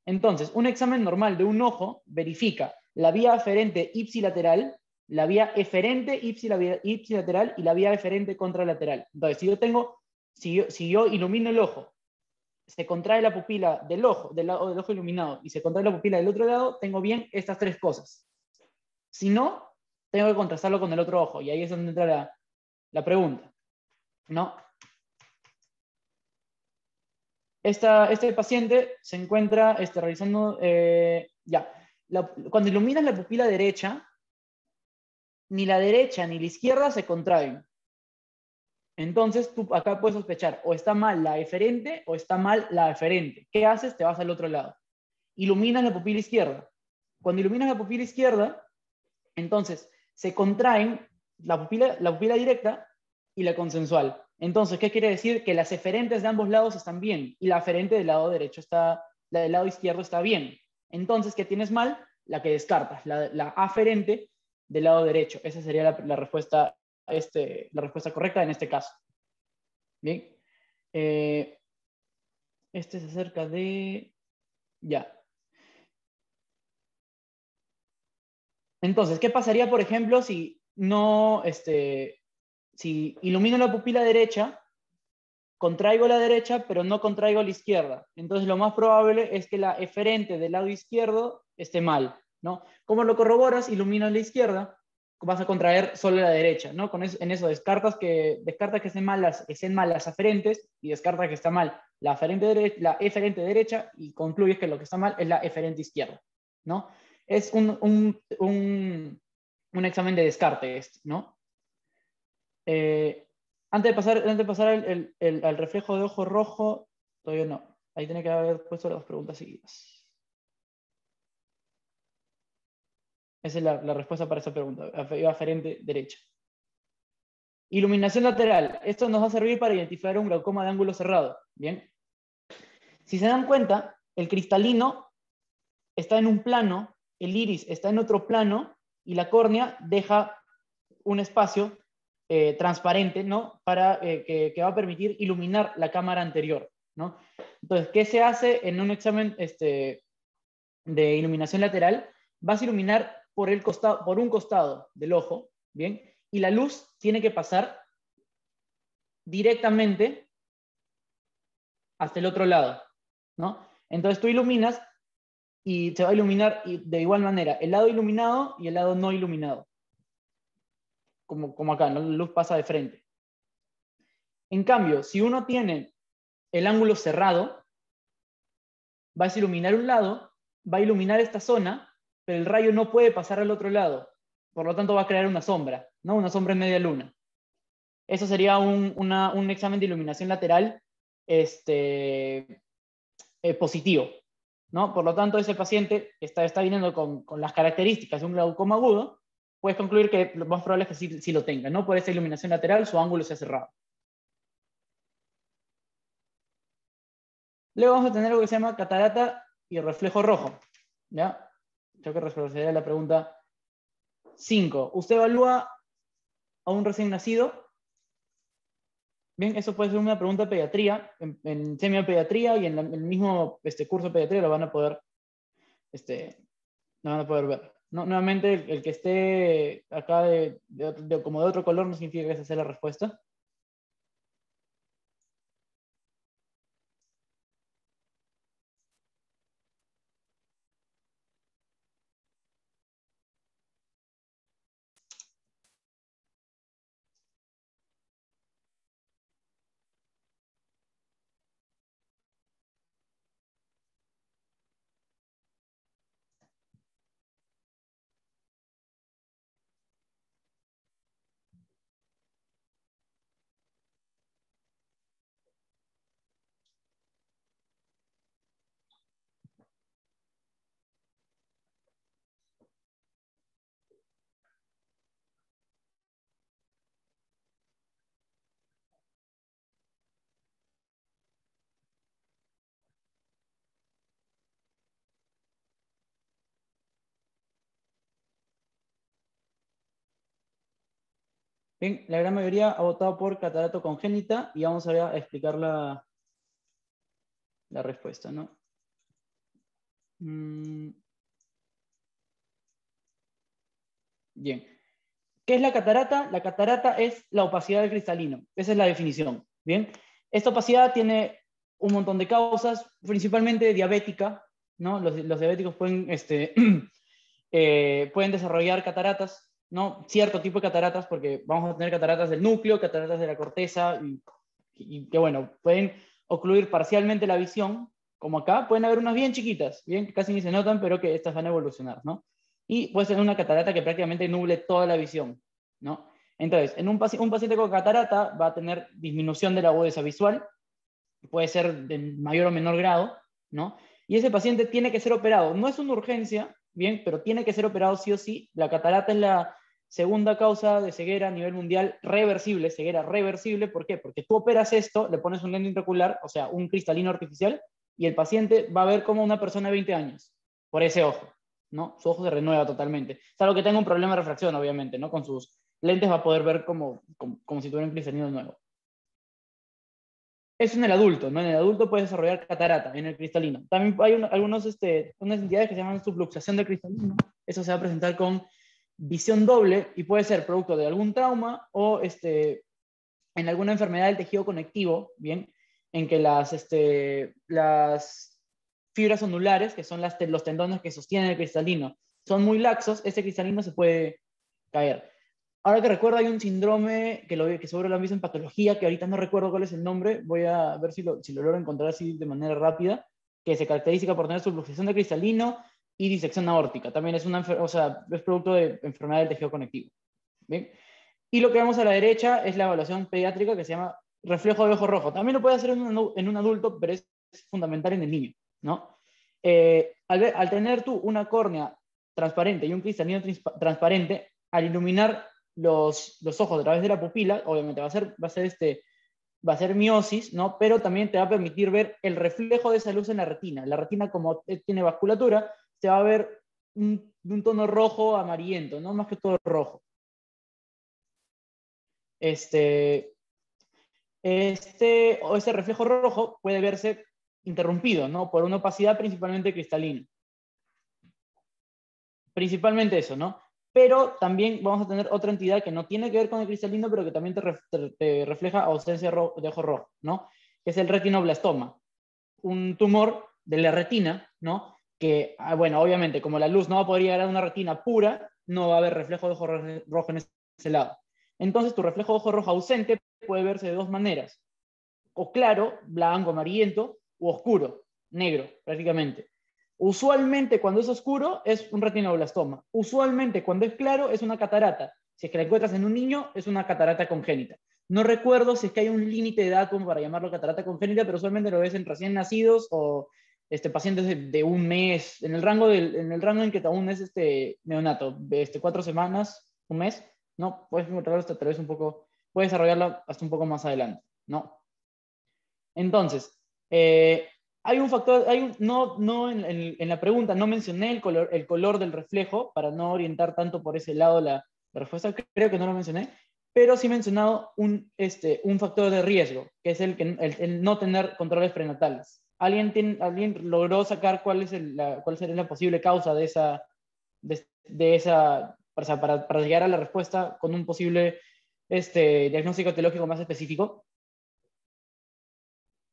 Entonces, un examen normal de un ojo verifica la vía aferente ipsilateral, la vía eferente ipsilateral y la vía eferente contralateral. Entonces, si yo ilumino el ojo, se contrae la pupila del ojo iluminado y se contrae la pupila del otro lado, tengo bien estas tres cosas. Si no, tengo que contrastarlo con el otro ojo, y ahí es donde entra la pregunta, ¿no? Este paciente se encuentra realizando, cuando iluminas la pupila derecha, ni la derecha ni la izquierda se contraen. Entonces tú acá puedes sospechar, o está mal la eferente o está mal la eferente. ¿Qué haces? Te vas al otro lado. Iluminas la pupila izquierda. Cuando iluminas la pupila izquierda, entonces se contraen la pupila directa y la consensual. Entonces, ¿qué quiere decir? Que las eferentes de ambos lados están bien y la aferente del lado derecho la del lado izquierdo está bien. Entonces, ¿qué tienes mal? La que descartas, la aferente del lado derecho. Esa sería la respuesta, la respuesta correcta en este caso. Bien. Se acerca de... Ya. Entonces, ¿qué pasaría, por ejemplo, si si ilumino la pupila derecha, contraigo la derecha, pero no contraigo la izquierda? Entonces, lo más probable es que la eferente del lado izquierdo esté mal, ¿no? ¿Cómo lo corroboras? Iluminas la izquierda, vas a contraer solo la derecha, ¿no? En eso descarta que estén mal las aferentes y descarta que está mal la eferente derecha y concluyes que lo que está mal es la eferente izquierda, ¿no? Es un examen de descarte, ¿no? Antes de pasar al reflejo de ojo rojo, todavía no. Ahí tiene que haber puesto las preguntas seguidas. Esa es la respuesta para esa pregunta. Aferente derecha. Iluminación lateral. Esto nos va a servir para identificar un glaucoma de ángulo cerrado. Bien. Si se dan cuenta, el cristalino está en un plano, el iris está en otro plano y la córnea deja un espacio transparente, ¿no? Para, que va a permitir iluminar la cámara anterior, ¿no? Entonces, ¿qué se hace en un examen de iluminación lateral? Vas a iluminar por un costado del ojo, ¿bien? Y la luz tiene que pasar directamente hasta el otro lado, ¿no? Entonces tú iluminas y se va a iluminar de igual manera el lado iluminado y el lado no iluminado, como acá, ¿no? La luz pasa de frente. En cambio, si uno tiene el ángulo cerrado, vas a iluminar un lado, va a iluminar esta zona, pero el rayo no puede pasar al otro lado, por lo tanto va a crear una sombra, ¿no? Una sombra en media luna. Eso sería un examen de iluminación lateral positivo, ¿no? Por lo tanto, ese paciente que está viniendo con las características de un glaucoma agudo, puedes concluir que lo más probable es que sí lo tenga, ¿no? Por esa iluminación lateral, su ángulo se ha cerrado. Luego vamos a tener algo que se llama catarata y reflejo rojo, ¿ya? Creo que respondería la pregunta 5. Usted evalúa a un recién nacido. Bien, eso puede ser una pregunta de pediatría, en semiopediatría y en el mismo curso de pediatría lo van a poder, lo van a poder ver. No, nuevamente, el que esté acá como de otro color no significa que esa sea la respuesta. Bien, la gran mayoría ha votado por catarato congénita y vamos a explicar la respuesta, ¿no? Bien. ¿Qué es la catarata? La catarata es la opacidad del cristalino. Esa es la definición. Bien. Esta opacidad tiene un montón de causas, principalmente diabética, ¿no? Los diabéticos pueden, pueden desarrollar cataratas, ¿no? Cierto tipo de cataratas, porque vamos a tener cataratas del núcleo, cataratas de la corteza, y que bueno, pueden ocluir parcialmente la visión, como acá, pueden haber unas bien chiquitas, bien que casi ni se notan, pero que estas van a evolucionar, ¿no? Y puede ser una catarata que prácticamente nuble toda la visión, ¿no? Entonces, en un paciente con catarata va a tener disminución de la agudeza visual, puede ser de mayor o menor grado, ¿no? Y ese paciente tiene que ser operado. No es una urgencia, bien, pero tiene que ser operado sí o sí. La catarata es la segunda causa de ceguera a nivel mundial reversible, ceguera reversible. ¿Por qué? Porque tú operas esto, le pones un lente intraocular, o sea, un cristalino artificial, y el paciente va a ver como una persona de 20 años, por ese ojo, ¿no? Su ojo se renueva totalmente. Salvo que tenga un problema de refracción, obviamente, ¿no? Con sus lentes va a poder ver como si tuviera un cristalino nuevo. Eso en el adulto, ¿no? En el adulto puede desarrollar catarata, en el cristalino. También hay unas entidades que se llaman subluxación de cristalino. Eso se va a presentar con visión doble y puede ser producto de algún trauma o en alguna enfermedad del tejido conectivo, ¿bien? En que las fibras ondulares, que son los tendones que sostienen el cristalino, son muy laxos, ese cristalino se puede caer. Ahora que recuerdo, hay un síndrome que seguro lo han visto en patología, que ahorita no recuerdo cuál es el nombre, voy a ver si lo logro encontrar así de manera rápida, que se caracteriza por tener subluxación de cristalino y disección aórtica. También es es producto de enfermedad del tejido conectivo. ¿Bien? Y lo que vemos a la derecha es la evaluación pediátrica que se llama reflejo de ojo rojo. También lo puede hacer en un adulto, pero es fundamental en el niño, ¿no? Al tener tú una córnea transparente y un cristalino transparente, al iluminar los ojos a través de la pupila, obviamente va a ser va a ser miosis, ¿no? Pero también te va a permitir ver el reflejo de esa luz en la retina. La retina, como tiene vasculatura, se va a ver un tono rojo amarillento, ¿no? Más que todo rojo. O ese reflejo rojo puede verse interrumpido, ¿no? Por una opacidad principalmente cristalina. Principalmente eso, ¿no? Pero también vamos a tener otra entidad que no tiene que ver con el cristalino, pero que también te refleja ausencia de ojo rojo, ¿no? Que es el retinoblastoma, un tumor de la retina, ¿no? Que, bueno, obviamente, como la luz no va a poder llegar a una retina pura, no va a haber reflejo de ojo rojo en ese lado. Entonces, tu reflejo de ojo rojo ausente puede verse de dos maneras: o claro, blanco, amarillento, u oscuro, negro, prácticamente. Usualmente cuando es oscuro es un retinoblastoma. Usualmente cuando es claro es una catarata. Si es que la encuentras en un niño es una catarata congénita. No recuerdo si es que hay un límite de edad como para llamarlo catarata congénita, pero usualmente lo ves en recién nacidos o pacientes de un mes, en el rango en que aún es neonato, 4 semanas, un mes, ¿no? Puedes encontrarlo hasta tal vez un poco, puedes desarrollarlo hasta un poco más adelante, ¿no? Entonces, hay un factor, no en la pregunta no mencioné el color del reflejo para no orientar tanto por ese lado la respuesta, creo que no lo mencioné, pero sí he mencionado un factor de riesgo, que es el no tener controles prenatales. ¿Alguien logró sacar cuál sería la posible causa de esa, o sea, para llegar a la respuesta con un posible diagnóstico etiológico más específico?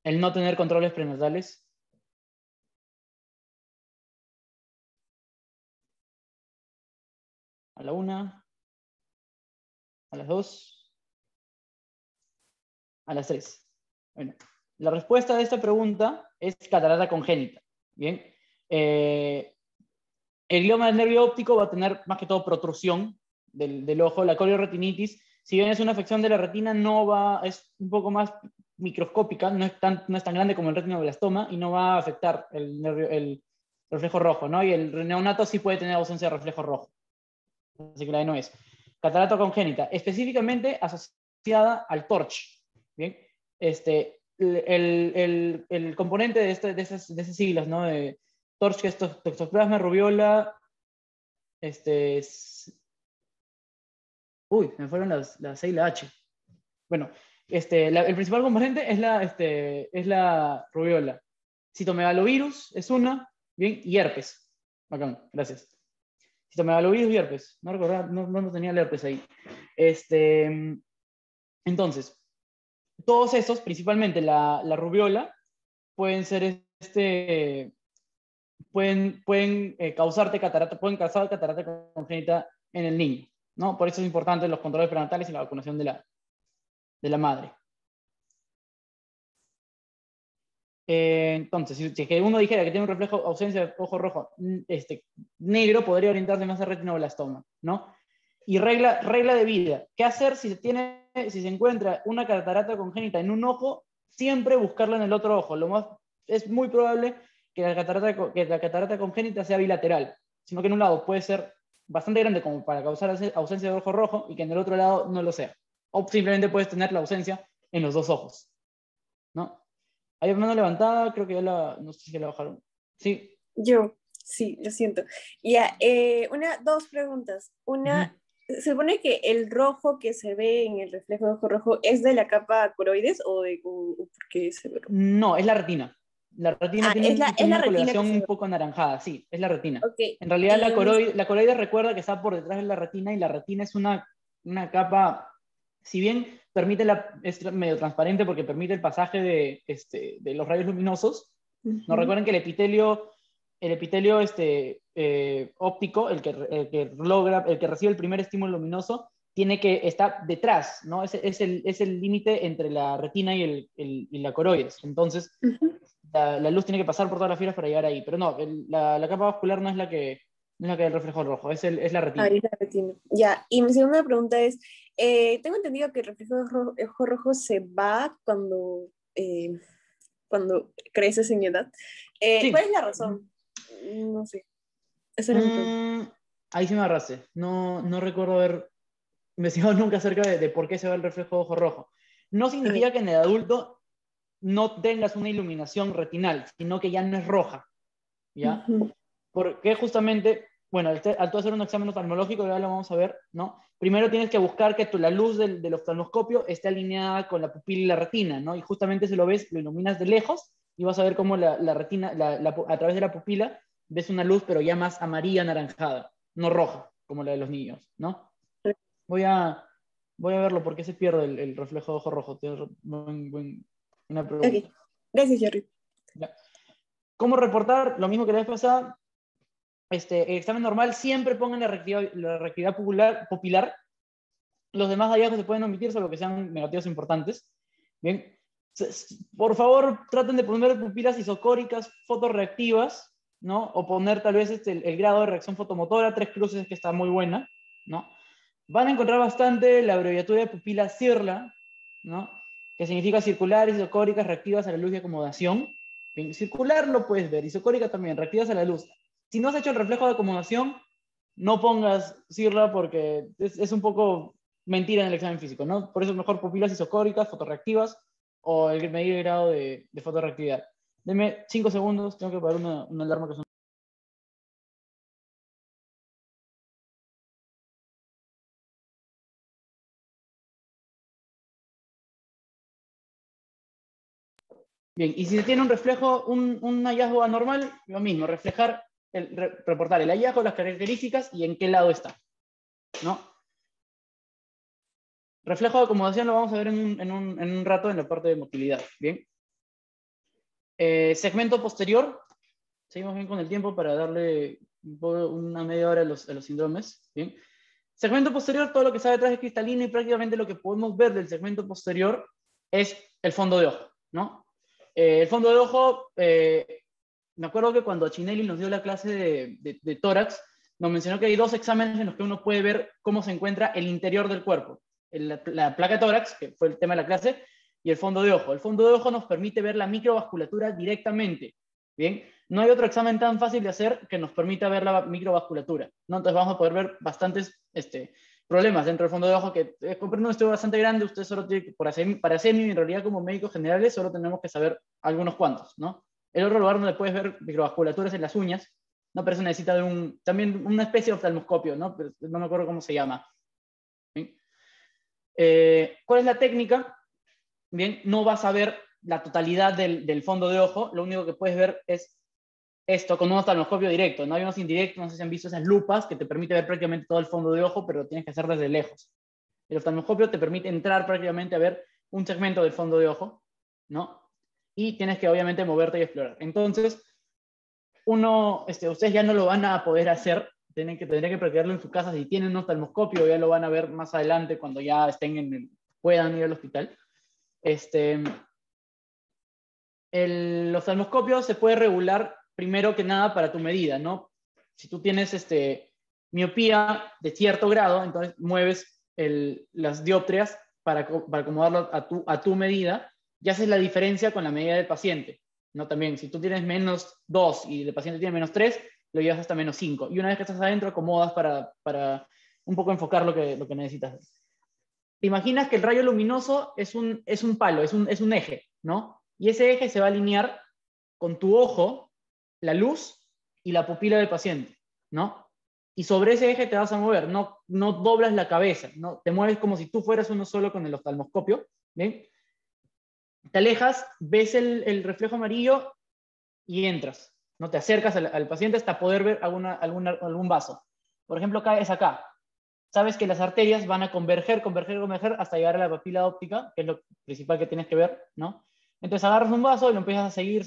El no tener controles prenatales. A la 1, a las 2, a las 3. Bueno, la respuesta de esta pregunta es catarata congénita. Bien. El glioma del nervio óptico va a tener más que todo protrusión del ojo. La corioretinitis, si bien es una afección de la retina, es un poco más microscópica, no es tan grande como el retinoblastoma y no va a afectar el reflejo rojo, ¿no? Y el neonato sí puede tener ausencia de reflejo rojo. Así que la E no es. Catarata congénita, específicamente asociada al TORCH. ¿Bien? El componente de esas siglas, ¿no? De TORCH, que es toxoplasma, rubiola, uy, me fueron la C y la H. Bueno, el principal componente es la rubiola. Citomegalovirus es una, bien, y herpes. Bacán, gracias. Citomegalovirus y herpes. No recordaba, no tenía el herpes ahí. Entonces, todos esos, principalmente la rubiola, pueden ser pueden causarte catarata, pueden causar catarata congénita en el niño, ¿no? Por eso es importante los controles prenatales y la vacunación de la madre. Entonces, si es que uno dijera que tiene un reflejo ausencia de ojo rojo negro, podría orientarse más a retinoblastoma, ¿no? Y regla de vida: ¿qué hacer si se encuentra una catarata congénita en un ojo? Siempre buscarla en el otro ojo. Es muy probable que la catarata congénita sea bilateral, sino que en un lado puede ser bastante grande como para causar ausencia de ojo rojo y que en el otro lado no lo sea. O simplemente puedes tener la ausencia en los dos ojos, ¿no? Hay mano levantada, creo que no sé si la bajaron. Sí. Yo, sí, lo siento. Ya, dos preguntas. Una, ¿se supone que el rojo que se ve en el reflejo de ojo rojo es de la capa coroides o por qué se ve rojo? No, es la retina. La retina tiene, Es la una retina que coloración se un ve. poco anaranjada, sí, es la retina. Ok. En realidad la coroide recuerda que está por detrás de la retina y la retina es una capa, si bien es medio transparente porque permite el pasaje de los rayos luminosos. No recuerden que el epitelio óptico, el que recibe el primer estímulo luminoso, está detrás, ¿no? Es el límite entre la retina y la coroides. Entonces, la luz tiene que pasar por todas las fibras para llegar ahí. Pero no, la capa vascular no es la que da el reflejo rojo, es la retina. Ahí es la retina. Ya, y mi segunda pregunta es, tengo entendido que el reflejo de ojo rojo se va cuando creces en edad. ¿Cuál es Sí. la razón? No sé. Esa era mi pregunta. Ahí sí me agarraste. No recuerdo haber investigado nunca acerca de por qué se va el reflejo de ojo rojo. No significa que en el adulto no tengas una iluminación retinal, sino que ya no es roja, ¿ya? Ujú. Porque justamente, bueno, al tú hacer un examen oftalmológico, ya lo vamos a ver, ¿no? Primero tienes que buscar que la luz del oftalmoscopio esté alineada con la pupila y la retina, ¿no? Y justamente si lo ves, lo iluminas de lejos y vas a ver cómo la retina, a través de la pupila, ves una luz, pero ya más amarilla anaranjada, no roja, como la de los niños, ¿no? Voy a, voy a verlo porque se pierde el reflejo de ojo rojo. Una pregunta. Ok, gracias, Jerry. Ya. ¿Cómo reportar? Lo mismo que la vez pasada. El examen normal siempre pongan la reactividad pupilar. Los demás hallazgos se pueden omitir, solo que sean negativos importantes. Bien. Por favor, traten de poner pupilas isocóricas fotorreactivas, ¿no? O poner tal vez el grado de reacción fotomotora, 3 cruces, que está muy buena, ¿no? Van a encontrar bastante la abreviatura de pupila CIRLA, ¿no? Que significa circulares, isocóricas, reactivas a la luz de acomodación. Bien, circular lo puedes ver, isocórica también, reactivas a la luz. Si no has hecho el reflejo de acomodación, no pongas CIRLA porque es un poco mentira en el examen físico, ¿no? Por eso es mejor pupilas isocóricas, fotorreactivas o el medir el grado de fotorreactividad. Deme 5 segundos, tengo que poner una alarma que suena. Bien, y si se tiene un reflejo, un hallazgo anormal, lo mismo, reflejar, reportar el hallazgo, las características y en qué lado está, ¿no? Reflejo de acomodación lo vamos a ver en un rato en la parte de motilidad, ¿bien? Segmento posterior, seguimos bien con el tiempo para darle una media hora a los síndromes, ¿bien? Segmento posterior, todo lo que está detrás es cristalino y prácticamente lo que podemos ver del segmento posterior es el fondo de ojo, ¿no? El fondo de ojo, me acuerdo que cuando Chinelli nos dio la clase de tórax, nos mencionó que hay 2 exámenes en los que uno puede ver cómo se encuentra el interior del cuerpo. La placa de tórax, que fue el tema de la clase, y el fondo de ojo. El fondo de ojo nos permite ver la microvasculatura directamente, ¿bien? No hay otro examen tan fácil de hacer que nos permita ver la microvasculatura, ¿no? Entonces vamos a poder ver bastantes problemas dentro del fondo de ojo, que comprendo un estudio bastante grande, usted solo tiene que, para hacer en realidad como médicos generales, solo tenemos que saber algunos cuantos, ¿no? El otro lugar donde puedes ver microvasculaturas en las uñas, ¿no? Pero eso necesita también una especie de oftalmoscopio, ¿no? Pero no me acuerdo cómo se llama. ¿Bien? ¿Cuál es la técnica? Bien, no vas a ver la totalidad del fondo de ojo, lo único que puedes ver es esto con un oftalmoscopio directo. No hay unos indirectos, no sé si han visto esas lupas que te permite ver prácticamente todo el fondo de ojo, pero lo tienes que hacer desde lejos. El oftalmoscopio te permite entrar prácticamente a ver un segmento del fondo de ojo, ¿no? Y tienes que obviamente moverte y explorar. Entonces, ustedes ya no lo van a poder hacer, tendrán que practicarlo en su casa. Si tienen un oftalmoscopio, ya lo van a ver más adelante cuando ya puedan ir al hospital. El oftalmoscopio se puede regular primero que nada para tu medida, ¿no? Si tú tienes miopía de cierto grado, entonces mueves las dioptrias para acomodarlo a tu medida y haces la diferencia con la medida del paciente, ¿no? También, si tú tienes -2 y el paciente tiene -3, lo llevas hasta -5. Y una vez que estás adentro, acomodas para un poco enfocar lo que necesitas. Te imaginas que el rayo luminoso es un palo, es un eje, ¿no? Y ese eje se va a alinear con tu ojo, la luz y la pupila del paciente, ¿no? Y sobre ese eje te vas a mover, no doblas la cabeza, ¿no? Te mueves como si tú fueras uno solo con el oftalmoscopio, ¿bien? Te alejas, ves el reflejo amarillo y entras, ¿no? Te acercas al paciente hasta poder ver algún vaso. Por ejemplo, caes acá. Sabes que las arterias van a converger hasta llegar a la papila óptica, que es lo principal que tienes que ver, ¿no? Entonces agarras un vaso y lo empiezas a seguir,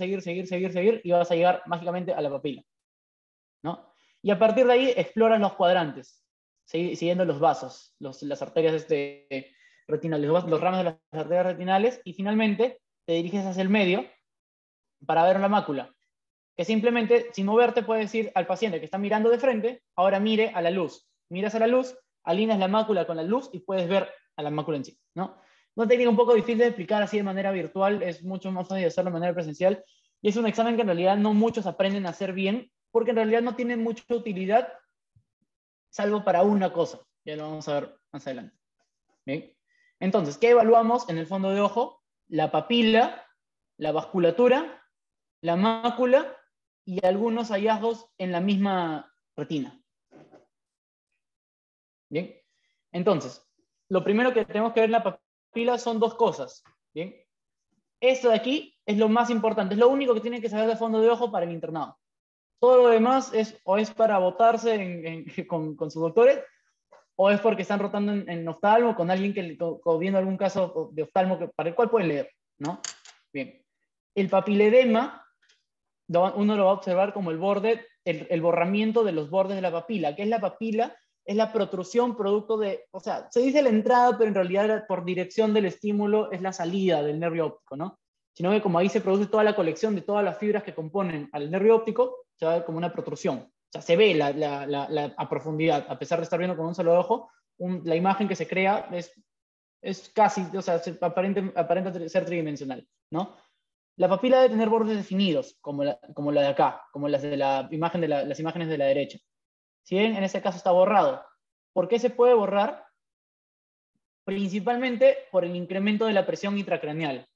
y vas a llegar mágicamente a la papila, ¿no? Y a partir de ahí exploras los cuadrantes, siguiendo los vasos, las arterias retinales, los ramos de las arterias retinales, y finalmente te diriges hacia el medio para ver la mácula, que simplemente, sin moverte, puedes decir al paciente que está mirando de frente, ahora mire a la luz. Miras a la luz, alineas la mácula con la luz y puedes ver a la mácula en sí, ¿no? Una técnica un poco difícil de explicar así de manera virtual, es mucho más fácil de hacerlo de manera presencial, y es un examen que en realidad no muchos aprenden a hacer bien, porque en realidad no tiene mucha utilidad, salvo para una cosa. Ya lo vamos a ver más adelante. ¿Bien? Entonces, ¿qué evaluamos en el fondo de ojo? La papila, la vasculatura, la mácula y algunos hallazgos en la misma retina. Bien, entonces, lo primero que tenemos que ver en la papila son dos cosas. Bien, esto de aquí es lo más importante, es lo único que tienen que saber de fondo de ojo para el internado. Todo lo demás es o es para votarse con sus doctores, o es porque están rotando en oftalmo con alguien o viendo algún caso de oftalmo para el cual pueden leer, ¿no? Bien. El papiledema, uno lo va a observar como el borde, el borramiento de los bordes de la papila. ¿Qué es la papila? Es la protrusión producto de, o sea, se dice la entrada, pero en realidad por dirección del estímulo es la salida del nervio óptico, ¿no? Sino que como ahí se produce toda la colección de todas las fibras que componen al nervio óptico, se va a ver como una protrusión. O sea, se ve a profundidad, a pesar de estar viendo con un solo ojo, la imagen que se crea es casi, o sea, aparenta ser tridimensional, ¿no? La papila debe tener bordes definidos, como la de acá, como las de las imágenes de la derecha. Si bien en este caso está borrado. ¿Por qué se puede borrar? Principalmente por el incremento de la presión intracraneal.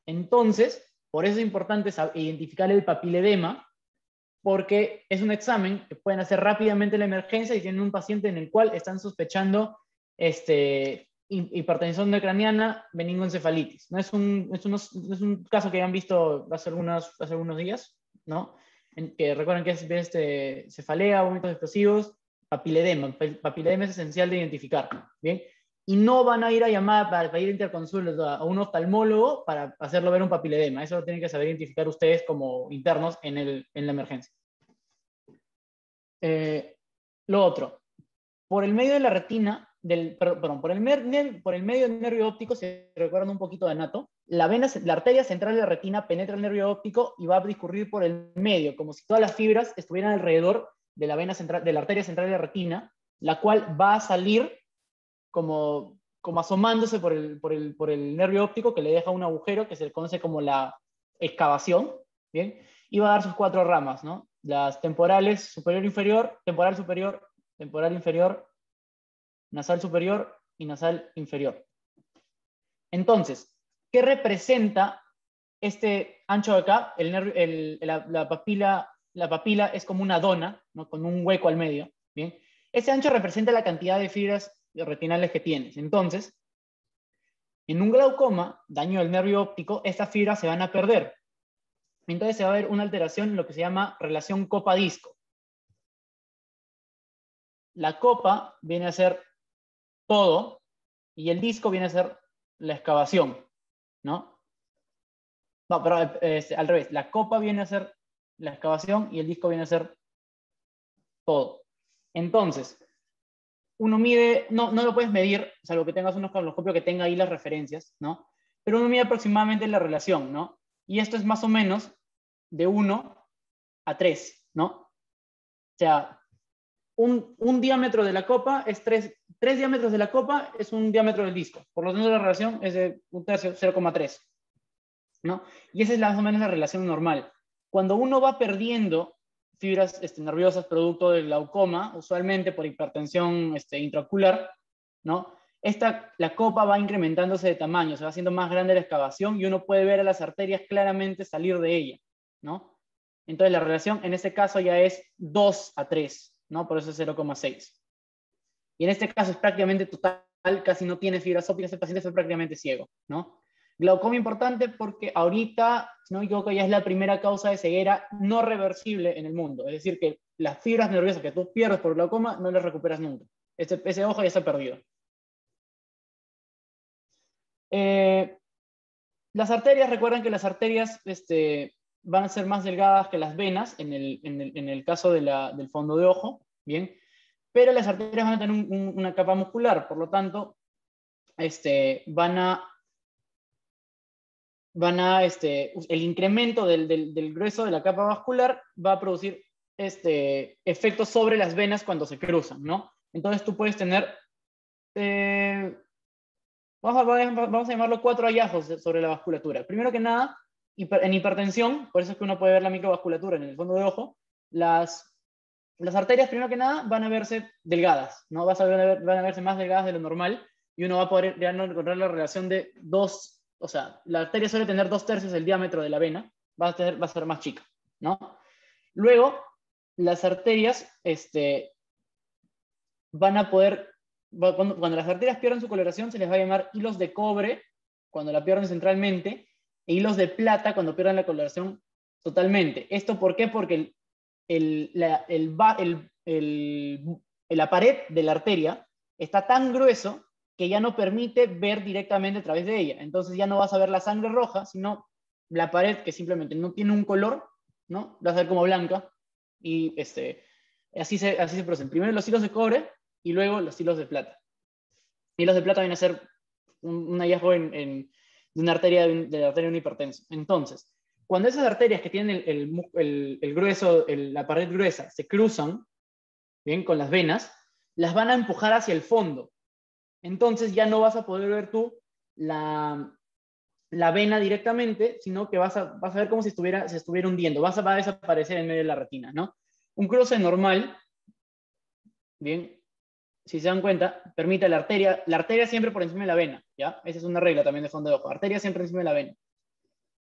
Entonces, por eso es importante identificar el papiledema, porque es un examen que pueden hacer rápidamente la emergencia y tienen un paciente en el cual están sospechando hipertensión craneana, meningoencefalitis. ¿No? Es un caso que han visto hace algunos días, ¿no? Que recuerden que es cefalea, vómitos explosivos, papiledema. Papiledema es esencial de identificar, ¿bien? Y no van a ir a llamar para ir a interconsulta a un oftalmólogo para hacerlo ver un papiledema. Eso lo tienen que saber identificar ustedes como internos en la emergencia. Lo otro, por el medio de la retina, por el medio del nervio óptico, si recuerdan un poquito de anato, la arteria central de la retina penetra el nervio óptico y va a discurrir por el medio, como si todas las fibras estuvieran alrededor de la arteria central de la retina, la cual va a salir como asomándose por el nervio óptico, que le deja un agujero que se le conoce como la excavación, ¿bien? Y va a dar sus 4 ramas, ¿no? Las temporales superior-inferior, temporal superior, temporal inferior, nasal superior y nasal inferior. Entonces, ¿qué representa este ancho de acá? La papila es como una dona, ¿no? Con un hueco al medio, ¿bien? Ese ancho representa la cantidad de fibras retinales que tienes. Entonces, en un glaucoma, daño del nervio óptico, estas fibras se van a perder. Entonces se va a ver una alteración en lo que se llama relación copa-disco. La copa viene a ser todo y el disco viene a ser la excavación, ¿no? No, pero al revés. La copa viene a ser la excavación y el disco viene a ser todo. Entonces, uno mide, no lo puedes medir, salvo que tengas un osciloscopio que tenga ahí las referencias, ¿no? Pero uno mide aproximadamente la relación, ¿no? Y esto es más o menos de 1 a 3, ¿no? O sea, un diámetro de la copa es 3 diámetros de la copa es un diámetro del disco. Por lo tanto, la relación es de 1/3, 0,3, ¿no? Y esa es más o menos la relación normal. Cuando uno va perdiendo fibras nerviosas producto del glaucoma, usualmente por hipertensión intraocular, ¿no? La copa va incrementándose de tamaño, se va haciendo más grande la excavación y uno puede ver a las arterias claramente salir de ella, ¿no? Entonces la relación en este caso ya es 2 a 3, ¿no? Por eso es 0,6. Y en este caso es prácticamente total, casi no tiene fibras ópticas, el paciente fue prácticamente ciego, ¿no? Glaucoma importante porque ahorita, si no me equivoco, ya es la primera causa de ceguera no reversible en el mundo. Es decir, que las fibras nerviosas que tú pierdes por glaucoma no las recuperas nunca. Ese ojo ya está perdido. Las arterias, recuerden que las arterias van a ser más delgadas que las venas en el caso del fondo de ojo, ¿bien? Pero las arterias van a tener una capa muscular, por lo tanto, el incremento del grueso de la capa vascular va a producir efectos sobre las venas cuando se cruzan, ¿no? Entonces tú puedes tener, vamos a llamarlo 4 hallazgos sobre la vasculatura. Primero que nada, en hipertensión, por eso es que uno puede ver la microvasculatura en el fondo de ojo, las arterias, primero que nada, van a verse delgadas, ¿no? Van a verse más delgadas de lo normal, y uno va a poder ya no encontrar la relación de dos, o sea, la arteria suele tener 2/3 del diámetro de la vena, va a ser más chica, ¿no? Luego, las arterias van a poder, cuando las arterias pierden su coloración, se les va a llamar hilos de cobre, cuando la pierden centralmente, e hilos de plata cuando pierden la coloración totalmente. ¿Esto por qué? Porque la pared de la arteria está tan grueso que ya no permite ver directamente a través de ella. Entonces ya no vas a ver la sangre roja, sino la pared que simplemente no tiene un color, ¿no? Vas a ver como blanca. Y así se proceden. Primero los hilos de cobre y luego los hilos de plata. Hilos de plata viene a ser un hallazgo de una arteria de la arteria de un hipertenso. Entonces, cuando esas arterias que tienen el grueso, la pared gruesa, se cruzan, bien, con las venas, las van a empujar hacia el fondo. Entonces ya no vas a poder ver tú la vena directamente, sino que vas a ver como si se estuviera hundiendo, va a desaparecer en medio de la retina, ¿no? Un cruce normal, bien, si se dan cuenta, permite la arteria siempre por encima de la vena, ¿ya? Esa es una regla también de fondo de ojo, arteria siempre encima de la vena.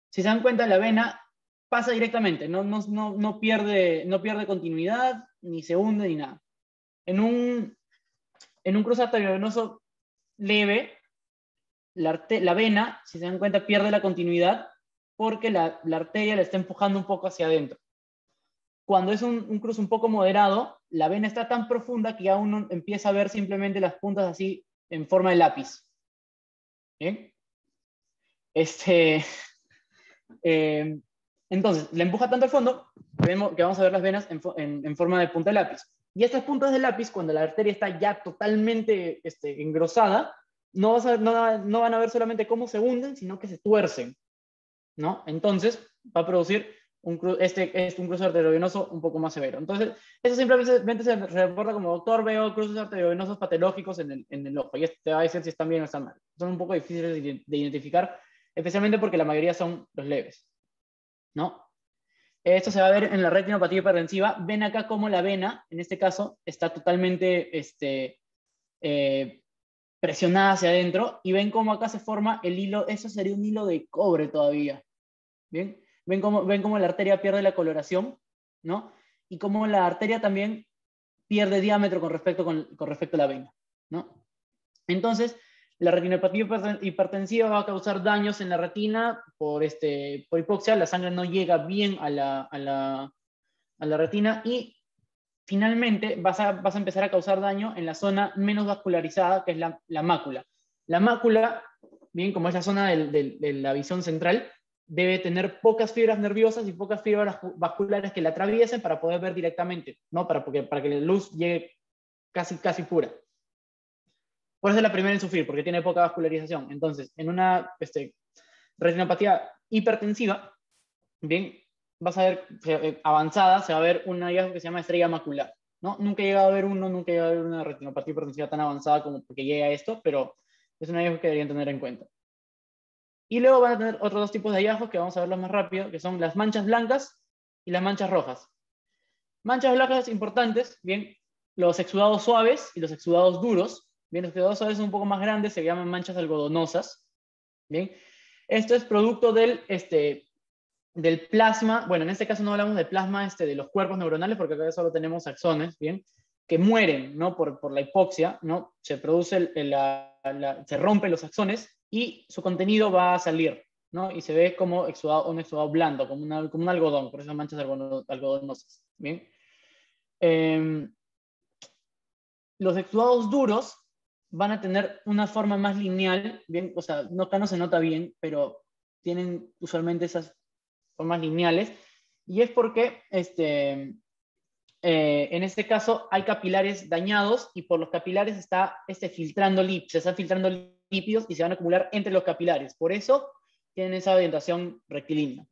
Si se dan cuenta, la vena pasa directamente, no pierde continuidad, ni se hunde, ni nada. En un cruce arteriovenoso leve, la vena, si se dan cuenta, pierde la continuidad porque la arteria la está empujando un poco hacia adentro. Cuando es un cruce un poco moderado, la vena está tan profunda que ya uno empieza a ver simplemente las puntas así en forma de lápiz. ¿Bien? Entonces, la empuja tanto al fondo que vamos a ver las venas en forma de punta de lápiz. Y estas puntas de lápiz, cuando la arteria está ya totalmente engrosada, no van a ver solamente cómo se hunden, sino que se tuercen, ¿no? Entonces, va a producir un cruce arteriovenoso un poco más severo. Entonces, eso simplemente se reporta como: doctor, veo cruces arteriovenosos patológicos en el ojo. Y este te va a decir si están bien o están mal. Son un poco difíciles de identificar, especialmente porque la mayoría son los leves, ¿no? Esto se va a ver en la retinopatía hipertensiva. Ven acá cómo la vena, en este caso, está totalmente presionada hacia adentro, y ven cómo acá se forma el hilo. Eso sería un hilo de cobre todavía. ¿Bien? Ven cómo la arteria pierde la coloración, ¿no? Y cómo la arteria también pierde diámetro con respecto a la vena, ¿no? Entonces, la retinopatía hipertensiva va a causar daños en la retina por hipoxia. La sangre no llega bien a la retina, y finalmente vas a empezar a causar daño en la zona menos vascularizada, que es la mácula. La mácula, bien, como es la zona de la visión central, debe tener pocas fibras nerviosas y pocas fibras vasculares que la atraviesen para poder ver directamente, ¿no? Para que la luz llegue casi pura. Por eso es la primera en sufrir, porque tiene poca vascularización. Entonces, en una retinopatía hipertensiva, bien, vas a ver avanzada, se va a ver un hallazgo que se llama estrella macular, ¿no? Nunca he llegado a ver una retinopatía hipertensiva tan avanzada como que llegue a esto, pero es un hallazgo que deberían tener en cuenta. Y luego van a tener otros dos tipos de hallazgos que vamos a verlos más rápido, que son las manchas blancas y las manchas rojas. Manchas blancas importantes, bien, los exudados suaves y los exudados duros. Bien, los exudados suaves son un poco más grandes, se llaman manchas algodonosas. Bien, esto es producto del plasma. Bueno, en este caso no hablamos del plasma de los cuerpos neuronales, porque acá solo tenemos axones, bien, que mueren, ¿no? por la hipoxia, ¿no? Se produce se rompen los axones y su contenido va a salir, ¿no? Y se ve como un exudado blando, como un algodón, por eso manchas algodonosas, ¿bien? Los exudados duros van a tener una forma más lineal, bien, o sea, acá no se nota bien, pero tienen usualmente esas formas lineales, y es porque en este caso hay capilares dañados, y por los capilares se están filtrando lípidos y se van a acumular entre los capilares. Por eso tienen esa orientación rectilínea.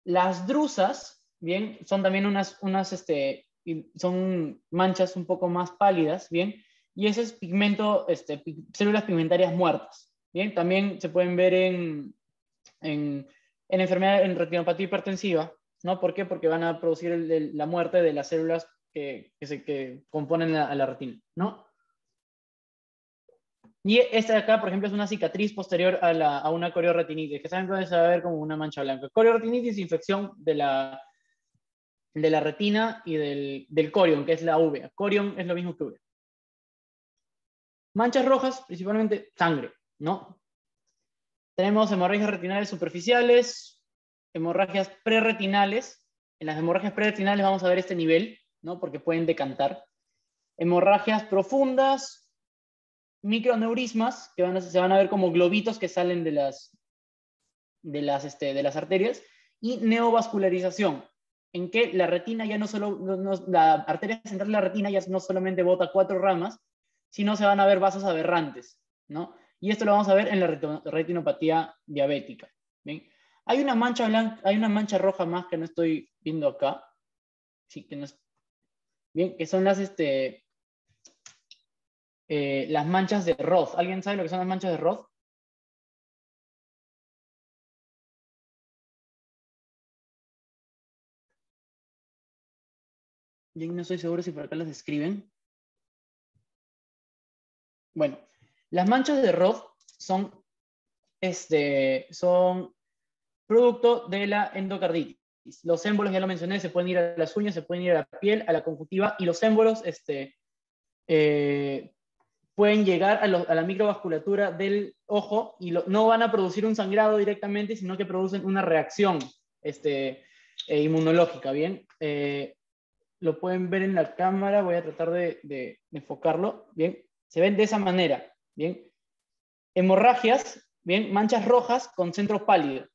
Las drusas, bien, son también son manchas un poco más pálidas, bien, y ese es pigmento, células pigmentarias muertas, bien. También se pueden ver en enfermedad, en retinopatía hipertensiva, ¿no? ¿Por qué? Porque van a producir la muerte de las células que componen a la retina, ¿no? Y esta de acá, por ejemplo, es una cicatriz posterior a una corioretinitis, que saben puede saber como una mancha blanca. Corioretinitis es infección de la retina y del corion, que es la uvea. Corion es lo mismo que uvea. Manchas rojas, principalmente sangre, ¿no? Tenemos hemorragias retinales superficiales, hemorragias preretinales. En las hemorragias preretinales vamos a ver este nivel, ¿no? Porque pueden decantar. Hemorragias profundas, microneurismas, que se van a ver como globitos que salen de las arterias, y neovascularización, en que la retina ya no solo, la arteria central de la retina ya no solamente bota 4 ramas, sino se van a ver vasos aberrantes, ¿no? Y esto lo vamos a ver en la retinopatía diabética. ¿Bien? Hay una mancha blanca, hay una mancha roja más que no estoy viendo acá. Sí, que no es... Bien, que son las manchas de Roth. ¿Alguien sabe lo que son las manchas de Roth? Yo no estoy seguro si por acá las escriben. Bueno, las manchas de Roth son producto de la endocarditis. Los émbolos, ya lo mencioné, se pueden ir a las uñas, se pueden ir a la piel, a la conjuntiva, y los émbolos pueden llegar a la microvasculatura del ojo y no van a producir un sangrado directamente, sino que producen una reacción inmunológica, ¿bien? Lo pueden ver en la cámara, voy a tratar de enfocarlo, ¿bien? Se ven de esa manera, ¿bien? Hemorragias, ¿bien? Manchas rojas con centro pálido.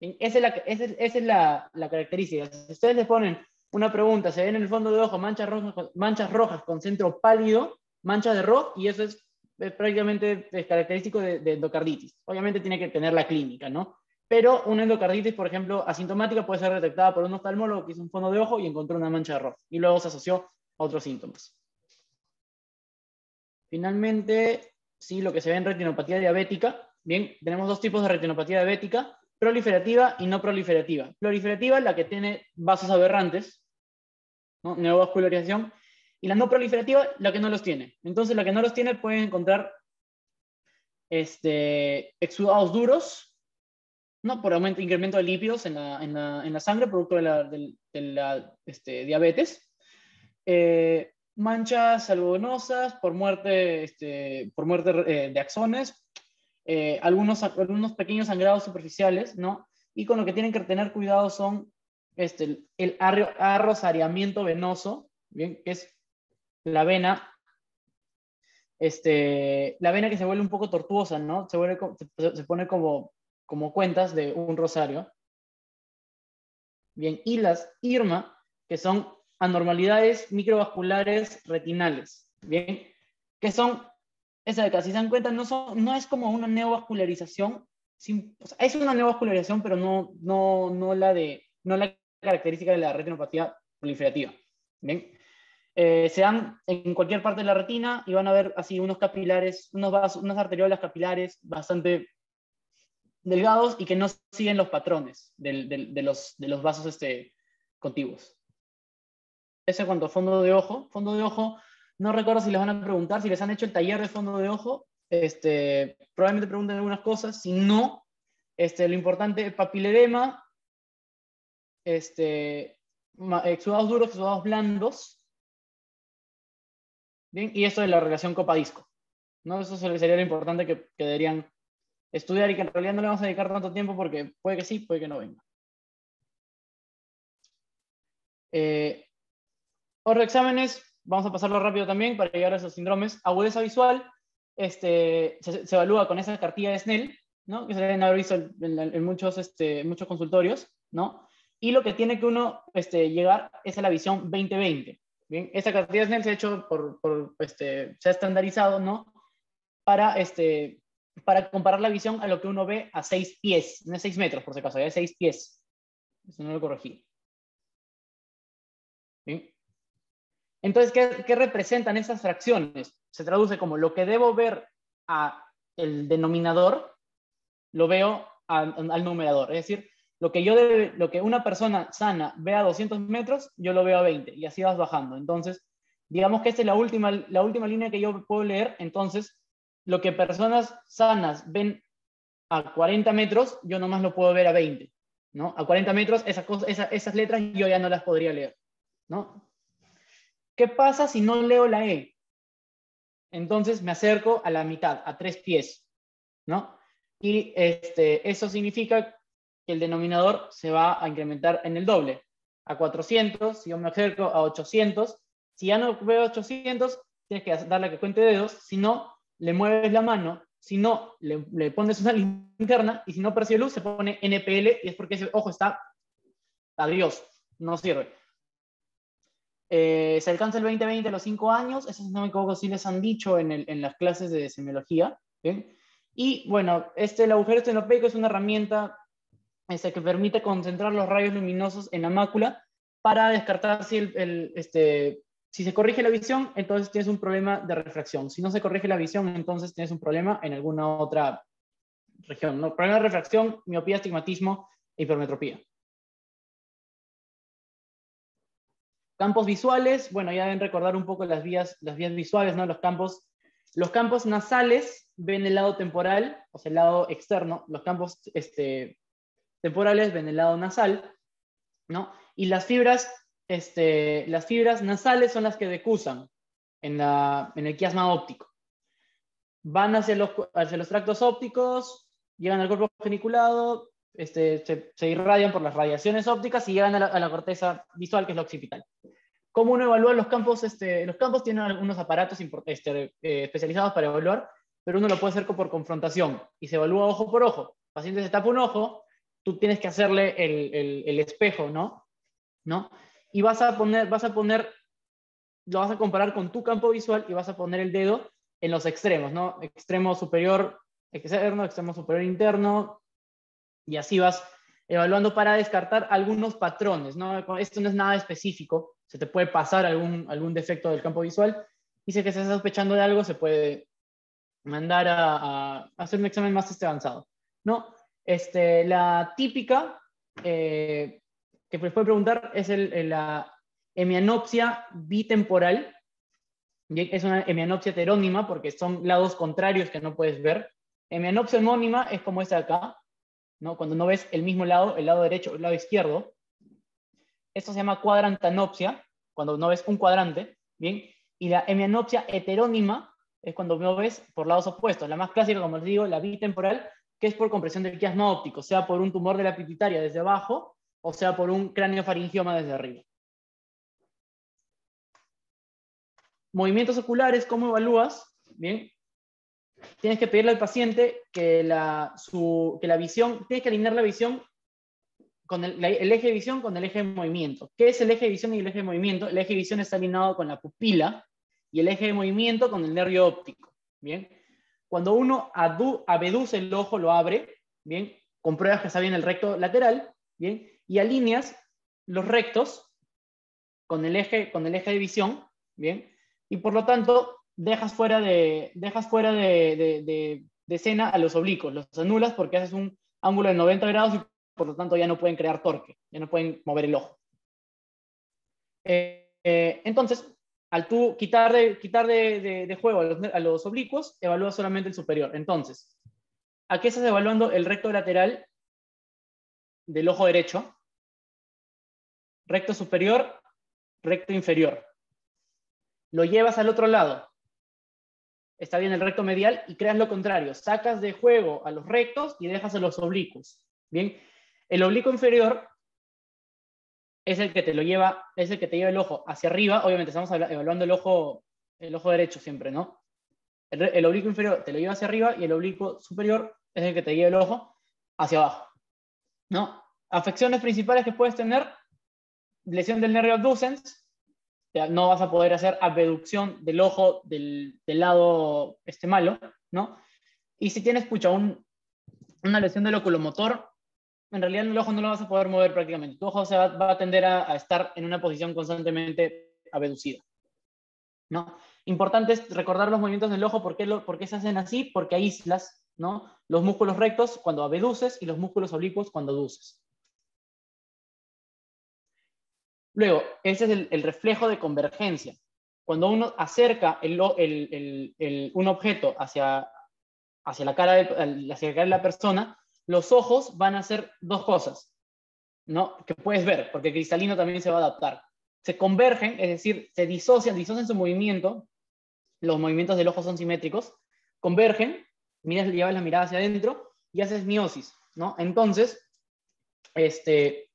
¿Bien? Esa es la característica. Si ustedes les ponen una pregunta, se ven en el fondo de ojo manchas rojas con centro pálido, mancha de Roth, y eso es prácticamente característico de endocarditis. Obviamente tiene que tener la clínica, ¿no? Pero una endocarditis, por ejemplo, asintomática puede ser detectada por un oftalmólogo que hizo un fondo de ojo y encontró una mancha de Roth, y luego se asoció a otros síntomas. Finalmente, sí, lo que se ve en retinopatía diabética. Bien, tenemos dos tipos de retinopatía diabética: proliferativa y no proliferativa. Proliferativa, la que tiene vasos aberrantes, ¿no? Neovascularización, y la no proliferativa, la que no los tiene. Entonces, la que no los tiene pueden encontrar exudados duros, ¿no? Por incremento de lípidos en la sangre, producto de la diabetes. Manchas algodonosas por muerte de axones, algunos pequeños sangrados superficiales, ¿no? Y con lo que tienen que tener cuidado son el arrosariamiento venoso, ¿bien? Que es la vena, la vena que se vuelve un poco tortuosa, ¿no? Se pone como cuentas de un rosario. Bien, y las IRMA, que son anormalidades microvasculares retinales, ¿bien? Que son, esa de acá, si se dan cuenta, no es como una neovascularización, o sea, es una neovascularización, pero no la característica de la retinopatía proliferativa, ¿bien? Se dan en cualquier parte de la retina y van a ver así unos capilares, unas arteriolas capilares bastante delgados y que no siguen los patrones de los vasos contiguos. Eso en cuanto a fondo de ojo. Fondo de ojo, no recuerdo si les van a preguntar, si les han hecho el taller de fondo de ojo, probablemente pregunten algunas cosas. Si no, lo importante, papiledema, exudados duros, exudados blandos, ¿bien? Y eso de la relación copa-disco, ¿no? Eso sería lo importante que deberían estudiar, y que en realidad no le vamos a dedicar tanto tiempo porque puede que sí, puede que no venga. Otros exámenes, vamos a pasarlo rápido también para llegar a esos síndromes. Agudeza visual, se evalúa con esa cartilla de Snell, ¿no? Que se deben haber visto en muchos consultorios, ¿no? Y lo que tiene que uno llegar es a la visión 20/20. Bien, esa cartilla de Snell se ha hecho se ha estandarizado, ¿no? Para comparar la visión a lo que uno ve a 6 pies, no es 6 metros por si acaso, es 6 pies. Eso no lo corregí. ¿Bien? Entonces, ¿qué representan esas fracciones? Se traduce como lo que debo ver a el denominador, lo veo al numerador. Es decir, lo que una persona sana ve a 200 metros, yo lo veo a 20, y así vas bajando. Entonces, digamos que esta es la última línea que yo puedo leer. Entonces, lo que personas sanas ven a 40 metros, yo nomás lo puedo ver a 20, ¿no? A 40 metros, esas letras yo ya no las podría leer, ¿no? ¿Qué pasa si no leo la E? Entonces me acerco a la mitad, a 3 pies, ¿no? Y eso significa que el denominador se va a incrementar en el doble. A 400, si yo me acerco a 800, si ya no veo 800, tienes que darle que cuente dedos, si no, le mueves la mano, si no, le pones una linterna, y si no percibe luz, se pone NPL, y es porque ese ojo está, adiós, no sirve. Se alcanza el 2020 a los 5 años, eso no me equivoco, sí les han dicho en las clases de semiología, ¿bien? Y bueno, el agujero estenopeico es una herramienta que permite concentrar los rayos luminosos en la mácula para descartar si se corrige la visión, entonces tienes un problema de refracción. Si no se corrige la visión, entonces tienes un problema en alguna otra región, ¿no? Problema de refracción, miopía, astigmatismo e hipermetropía. Campos visuales, bueno, ya deben recordar un poco las vías visuales, ¿no? Los campos nasales ven el lado temporal, o sea, el lado externo. Los campos temporales ven el lado nasal, ¿no? Y las fibras nasales son las que decusan en el quiasma óptico. Van hacia los tractos ópticos, llegan al cuerpo geniculado, se irradian por las radiaciones ópticas y llegan a la corteza visual, que es la occipital. ¿Cómo uno evalúa los campos? Los campos tienen algunos aparatos especializados para evaluar, pero uno lo puede hacer por confrontación y se evalúa ojo por ojo. El paciente se tapa un ojo, tú tienes que hacerle el espejo, ¿no? Y lo vas a comparar con tu campo visual y vas a poner el dedo en los extremos, ¿no? Extremo superior externo, extremo superior interno, y así vas evaluando para descartar algunos patrones, ¿no? Esto no es nada específico, se te puede pasar algún defecto del campo visual, y si es que estás sospechando de algo, se puede mandar a hacer un examen más avanzado, ¿no? La típica que les puede preguntar es la hemianopsia bitemporal. Es una hemianopsia heterónima porque son lados contrarios que no puedes ver. Hemianopsia homónima es como esta de acá, ¿no? Cuando no ves el mismo lado, el lado derecho o el lado izquierdo. Esto se llama cuadrantanopsia, cuando no ves un cuadrante, ¿bien? Y la hemianopsia heterónima es cuando no ves por lados opuestos. La más clásica, como les digo, la bitemporal, que es por compresión del quiasma óptico, sea por un tumor de la pituitaria desde abajo, o sea por un craneofaringioma desde arriba. Movimientos oculares, ¿cómo evalúas? Bien, tienes que pedirle al paciente que la visión, tienes que alinear la visión con el eje de visión con el eje de movimiento. ¿Qué es el eje de visión y el eje de movimiento? El eje de visión está alineado con la pupila y el eje de movimiento con el nervio óptico. Bien, cuando uno abduce el ojo, lo abre, bien, compruebas que está bien el recto lateral, bien, y alineas los rectos con el eje de visión, bien, y por lo tanto dejas fuera de escena a los oblicuos, los anulas porque haces un ángulo de 90 grados y por lo tanto ya no pueden crear torque, ya no pueden mover el ojo. Entonces, al tú quitar de juego a los oblicuos, evalúas solamente el superior. Entonces, ¿a qué estás evaluando el recto lateral del ojo derecho? Recto superior, recto inferior. Lo llevas al otro lado. Está bien el recto medial y creas lo contrario. Sacas de juego a los rectos y dejas a los oblicuos. Bien, el oblicuo inferior es el que te lleva el ojo hacia arriba. Obviamente estamos evaluando el ojo derecho siempre, ¿no? El oblicuo inferior te lo lleva hacia arriba y el oblicuo superior es el que te lleva el ojo hacia abajo, ¿no? Afecciones principales que puedes tener: lesión del nervio abducens. No vas a poder hacer abducción del ojo del lado malo, ¿no? Y si tienes, una lesión del oculomotor, en realidad el ojo no lo vas a poder mover prácticamente. Tu ojo va a tender a estar en una posición constantemente abducida, ¿no? Importante es recordar los movimientos del ojo. ¿Por qué se hacen así? Porque aíslas, ¿no? Los músculos rectos cuando abduces y los músculos oblicuos cuando aduces. Luego, ese es el reflejo de convergencia. Cuando uno acerca un objeto hacia hacia la cara de la persona, los ojos van a hacer dos cosas, ¿no? Que puedes ver, porque el cristalino también se va a adaptar. Se convergen, es decir, se disocian su movimiento, los movimientos del ojo son simétricos, convergen, llevas la mirada hacia adentro y haces miosis, ¿no? Entonces, este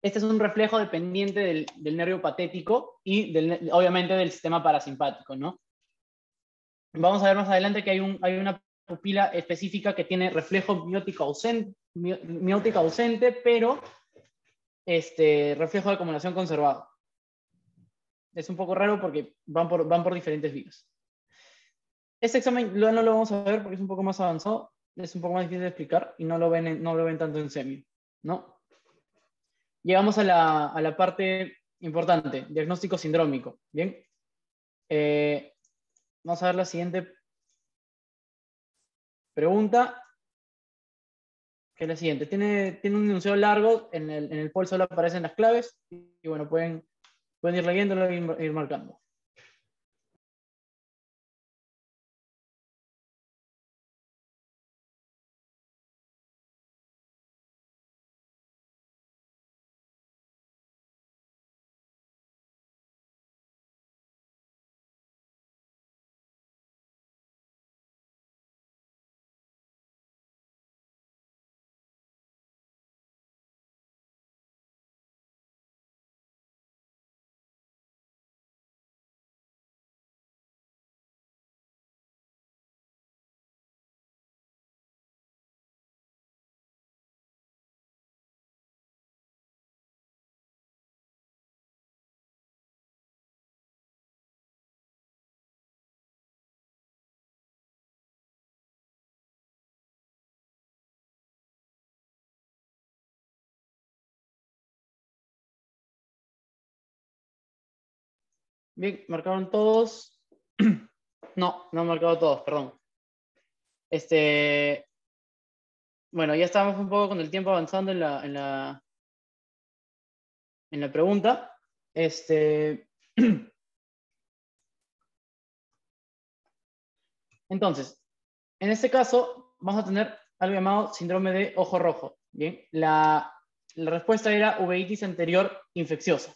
es un reflejo dependiente del nervio patético y obviamente del sistema parasimpático, ¿no? Vamos a ver más adelante que hay una pupila específica que tiene reflejo miótico ausente, pero reflejo de acumulación conservado. Es un poco raro porque van por diferentes vías. Este examen no lo vamos a ver porque es un poco más avanzado, es un poco más difícil de explicar y no lo ven tanto en semi, ¿no? Llegamos a la parte importante, diagnóstico sindrómico. Bien. Vamos a ver la siguiente pregunta, que es la siguiente. Tiene un enunciado largo, en el poll solo aparecen las claves, y bueno, pueden ir leyéndolo e ir marcando. Bien, ¿marcaron todos? No han marcado todos, perdón. Bueno, ya estamos un poco con el tiempo avanzando en la pregunta. Entonces, en este caso, vamos a tener algo llamado síndrome de ojo rojo. Bien, la respuesta era uveitis anterior infecciosa.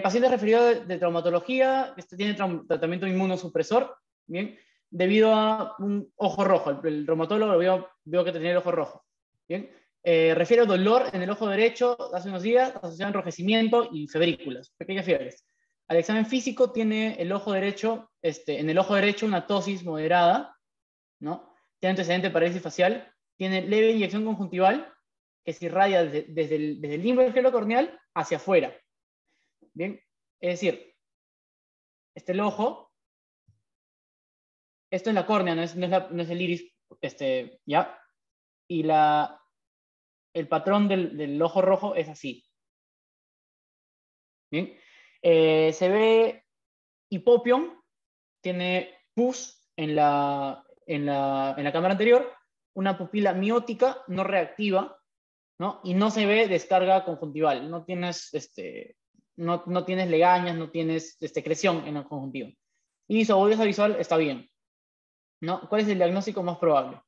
Paciente referido de traumatología, tiene tratamiento inmunosupresor, bien, debido a un ojo rojo. El traumatólogo vio que tenía el ojo rojo. Bien, refiere a dolor en el ojo derecho hace unos días, asociado a enrojecimiento y febrículas, pequeñas fiebres. Al examen físico tiene el ojo derecho, en el ojo derecho una ptosis moderada, ¿no? Tiene antecedente de parálisis facial, tiene leve inyección conjuntival que se irradia desde el limbo del gelo corneal hacia afuera. Bien, es decir, el ojo, esto es la córnea, no es el iris, ¿ya? Y el patrón del ojo rojo es así. Bien, se ve hipopion, tiene pus en la cámara anterior, una pupila miótica no reactiva, ¿no? Y no se ve descarga conjuntival, no tienes no tienes legañas, no tienes secreción en el conjuntivo. Y su agudeza visual está bien, ¿no? ¿Cuál es el diagnóstico más probable?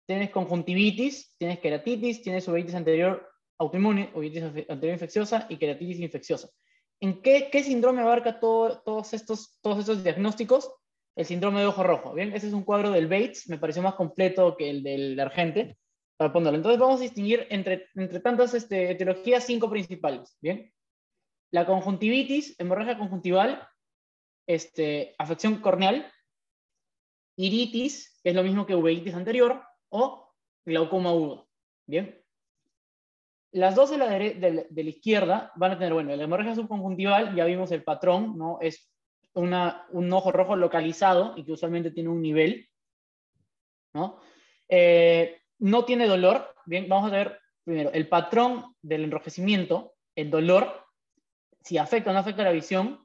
Tienes conjuntivitis, tienes queratitis, tienes uveitis anterior autoinmune, uveitis anterior infecciosa y queratitis infecciosa. ¿En qué síndrome abarca todos estos diagnósticos? El síndrome de ojo rojo. Bien, ese es un cuadro del Bates, me pareció más completo que el del Argente, para ponerlo. Entonces vamos a distinguir entre tantas etiologías 5 principales. Bien, la conjuntivitis, hemorragia conjuntival, afección corneal, iritis, que es lo mismo que uveitis anterior, o glaucoma agudo. Bien. Las dos de la izquierda van a tener, bueno, la hemorragia subconjuntival, ya vimos el patrón, ¿no? Es un ojo rojo localizado y que usualmente tiene un nivel, ¿no? No tiene dolor. Bien, vamos a ver primero el patrón del enrojecimiento, el dolor, si afecta o no afecta la visión,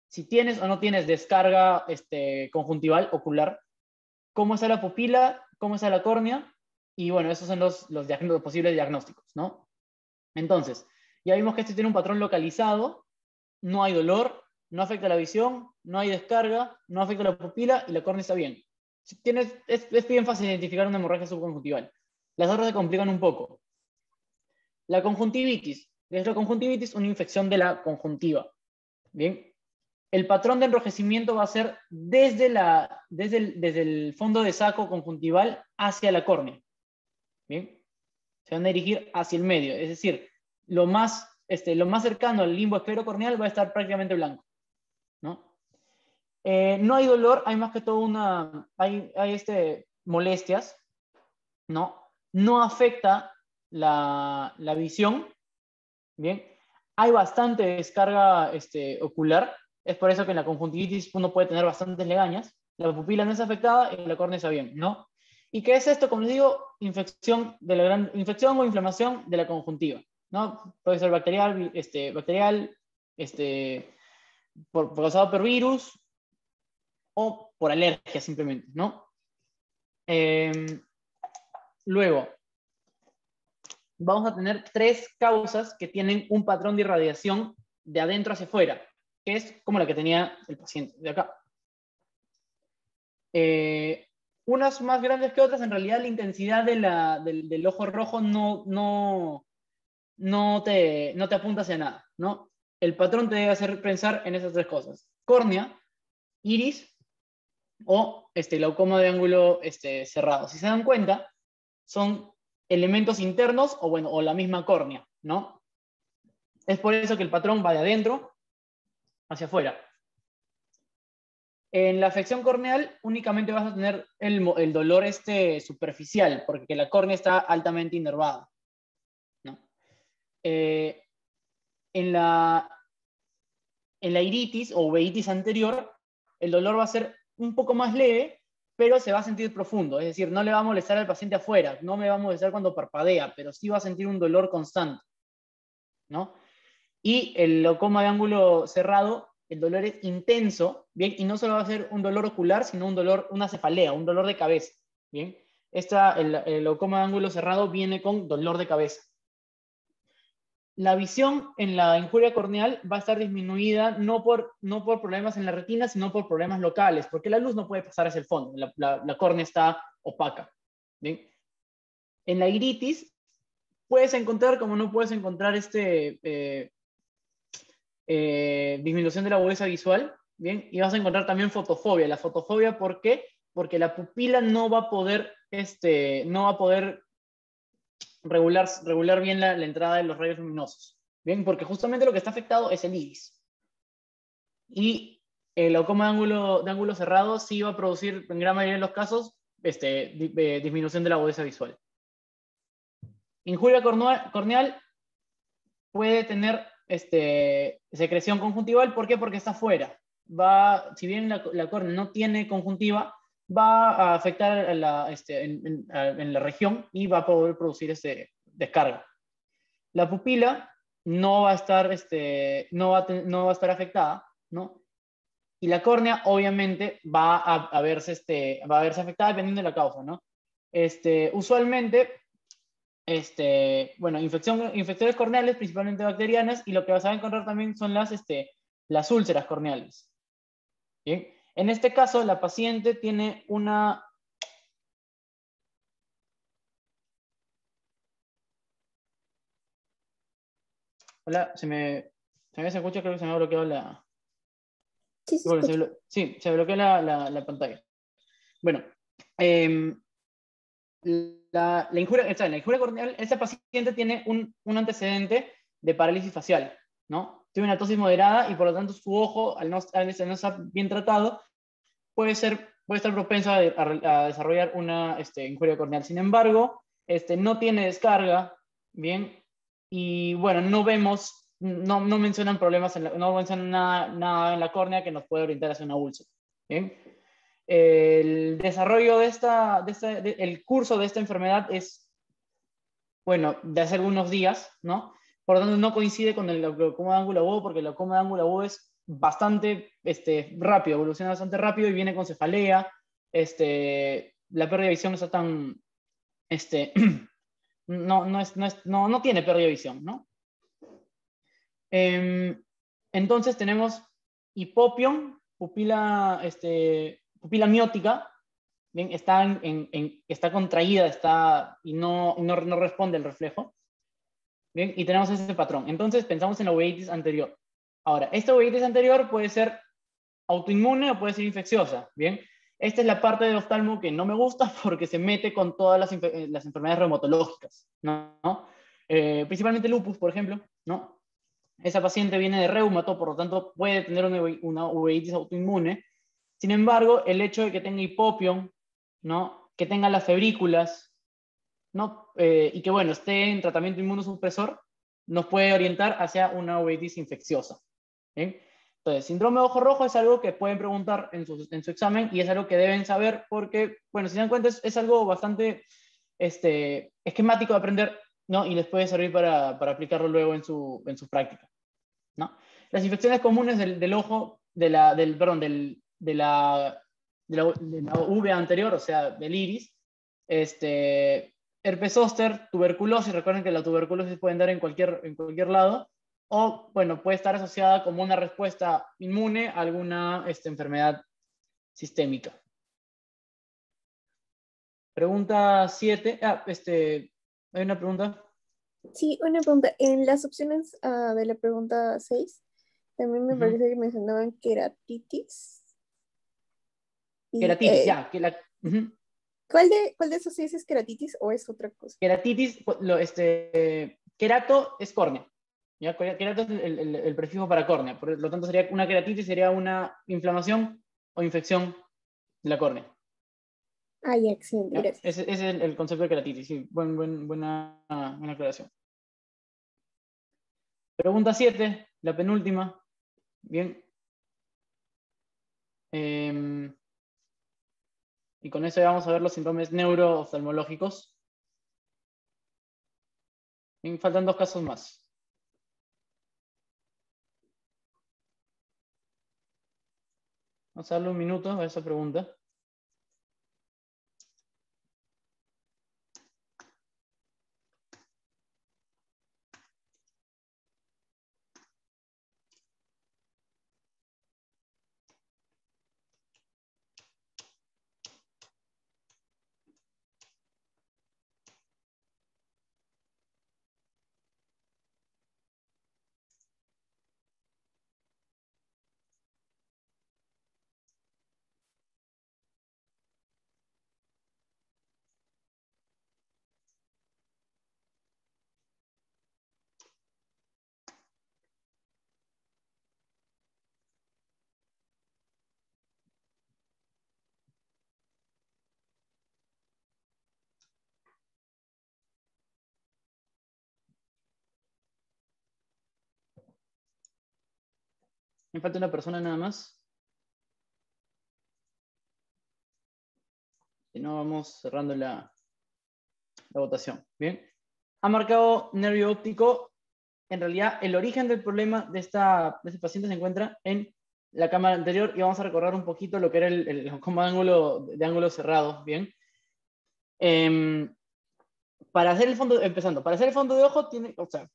si tienes o no tienes descarga conjuntival ocular, cómo está la pupila, cómo está la córnea, y bueno, esos son los posibles diagnósticos, ¿no? Entonces, ya vimos que tiene un patrón localizado, no hay dolor, no afecta la visión, no hay descarga, no afecta la pupila y la córnea está bien. Es bien fácil identificar una hemorragia subconjuntival. Las otras se complican un poco. La conjuntivitis. ¿Qué es la conjuntivitis? Una infección de la conjuntiva. Bien. El patrón de enrojecimiento va a ser desde el fondo de saco conjuntival hacia la córnea. Bien. Se van a dirigir hacia el medio. Es decir, lo más cercano al limbo esclerocorneal va a estar prácticamente blanco, ¿no? No hay dolor, hay más que todo hay molestias, ¿no? No afecta la visión, ¿bien? Hay bastante descarga ocular, es por eso que en la conjuntivitis uno puede tener bastantes legañas, la pupila no es afectada y la córnea está bien, ¿no? ¿Y qué es esto? Como les digo, infección o inflamación de la conjuntiva, ¿no? Puede ser bacterial, causado por virus o por alergia simplemente, ¿no? Luego, vamos a tener 3 causas que tienen un patrón de irradiación de adentro hacia afuera, que es como la que tenía el paciente de acá. Unas más grandes que otras, en realidad la intensidad del ojo rojo no te apunta hacia nada, ¿no? El patrón te debe hacer pensar en esas 3 cosas: córnea, iris o glaucoma de ángulo cerrado. Si se dan cuenta, son elementos internos o la misma córnea, ¿no? Es por eso que el patrón va de adentro hacia afuera. En la afección corneal únicamente vas a tener el dolor superficial, porque la córnea está altamente inervada, ¿no? En la iritis o uveitis anterior, el dolor va a ser un poco más leve, pero se va a sentir profundo. Es decir, no le va a molestar al paciente afuera, no me va a molestar cuando parpadea, pero sí va a sentir un dolor constante, ¿no? Y el glaucoma de ángulo cerrado, el dolor es intenso, ¿bien? Y no solo va a ser un dolor ocular, sino una cefalea, un dolor de cabeza, ¿bien? El glaucoma de ángulo cerrado viene con dolor de cabeza. La visión en la injuria corneal va a estar disminuida no por problemas en la retina, sino por problemas locales, porque la luz no puede pasar hacia el fondo, la córnea está opaca, ¿bien? En la iritis puedes encontrar, como no puedes encontrar disminución de la agudeza visual, ¿bien? Y vas a encontrar también fotofobia. La fotofobia, ¿por qué? Porque la pupila no va a poder regular bien la entrada de los rayos luminosos, ¿bien? Porque justamente lo que está afectado es el iris. Y el glaucoma de ángulo cerrado sí va a producir, en gran mayoría de los casos, disminución de la agudeza visual. Injuria corneal puede tener secreción conjuntival. ¿Por qué? Porque está afuera. Si bien la córnea no tiene conjuntiva, va a afectar en la región y va a poder producir descarga. La pupila no va a estar, no va a estar afectada, ¿no? Y la córnea, obviamente, va a verse afectada dependiendo de la causa, ¿no? Usualmente, infecciones corneales, principalmente bacterianas, y lo que vas a encontrar también son las úlceras corneales. ¿Bien? En este caso, la paciente tiene una... Hola, se me escucha, creo que se me ha bloqueado la... Sí, se Bueno, escucha. sí, se bloqueó la pantalla. Bueno, la injuria corneal, esta paciente tiene un antecedente de parálisis facial, ¿no? Tiene una ptosis moderada y por lo tanto su ojo, al no estar bien tratado, puede estar propenso a desarrollar una injuria corneal. Sin embargo, no tiene descarga, ¿bien? Y bueno, no mencionan problemas, no mencionan nada en la córnea que nos puede orientar hacia una úlcera, ¿bien? El desarrollo el curso de esta enfermedad es, bueno, de hace algunos días, ¿no? Por lo tanto, no coincide con el glaucoma de ángulo agudo, porque el glaucoma de ángulo agudo es bastante rápido, evoluciona bastante rápido y viene con cefalea. La pérdida de visión no está tan... no tiene pérdida de visión, ¿no? Entonces tenemos hipopión, pupila miótica, bien, está, está contraída y no responde al reflejo. Bien, y tenemos ese patrón. Entonces pensamos en la uveitis anterior. Ahora, esta uveitis anterior puede ser autoinmune o puede ser infecciosa. Bien, esta es la parte de oftalmo que no me gusta porque se mete con todas las enfermedades reumatológicas, ¿no? Principalmente lupus, por ejemplo, ¿no? Esa paciente viene de reumato, por lo tanto puede tener una uveitis autoinmune. Sin embargo, el hecho de que tenga hipopión, ¿no? Que tenga las febrículas, ¿no? Y que, bueno, esté en tratamiento inmunosupresor, nos puede orientar hacia una uveitis infecciosa. ¿Bien? Entonces, síndrome de ojo rojo es algo que pueden preguntar en su examen y es algo que deben saber porque, bueno, si se dan cuenta, es algo bastante esquemático de aprender, ¿no? Y les puede servir para aplicarlo luego en su práctica, ¿no? Las infecciones comunes del ojo, de la uvea anterior, o sea, del iris, herpes zóster, tuberculosis. Recuerden que la tuberculosis puede dar en cualquier lado, o, bueno, puede estar asociada como una respuesta inmune a alguna enfermedad sistémica. Pregunta 7. ¿Hay una pregunta? Sí, una pregunta. En las opciones de la pregunta 6, también me parece que mencionaban queratitis. Y, Queratitis, ya. ¿cuál de esos 6 es queratitis o es otra cosa? Queratitis, querato es córnea. ¿Ya? Querato es el prefijo para córnea. Por lo tanto, una queratitis sería una inflamación o infección de la córnea. Ah, ya, excelente, ¿Ya? gracias. Ese es el concepto de queratitis. Sí, buena aclaración. Pregunta 7, la penúltima. Bien. Y con eso ya vamos a ver los síndromes neurooftalmológicos. Bien, faltan 2 casos más. Vamos a darle un minuto a esa pregunta. Me falta una persona nada más. Si no, vamos cerrando la votación. Bien. Ha marcado nervio óptico. En realidad, el origen del problema de este paciente se encuentra en la cámara anterior y vamos a recordar un poquito lo que era el glaucoma de ángulos cerrados. Bien. Para hacer el fondo de ojo,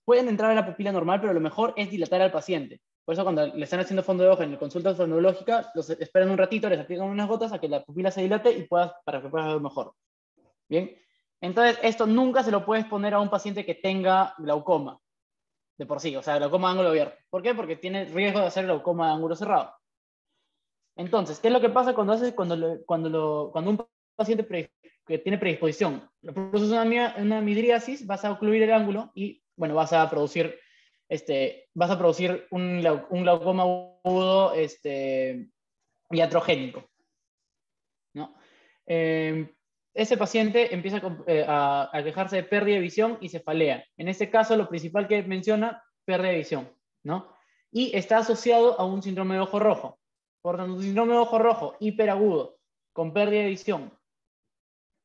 pueden entrar a la pupila normal, pero lo mejor es dilatar al paciente. Por eso cuando le están haciendo fondo de ojo en la consulta oftalmológica, los esperan un ratito, les aplican unas gotas a que la pupila se dilate y para que puedas ver mejor. Bien. Entonces, esto nunca se lo puedes poner a un paciente que tenga glaucoma de por sí, o sea, glaucoma de ángulo abierto. ¿Por qué? Porque tiene riesgo de hacer glaucoma de ángulo cerrado. Entonces, ¿qué es lo que pasa cuando un paciente que tiene predisposición produce una midriasis? Vas a ocluir el ángulo y, bueno, vas a producir un glaucoma agudo iatrogénico, ¿no? Ese paciente empieza a quejarse de pérdida de visión y cefalea. En este caso, lo principal que menciona, pérdida de visión, ¿no? Y está asociado a un síndrome de ojo rojo. Por tanto, un síndrome de ojo rojo hiperagudo con pérdida de visión,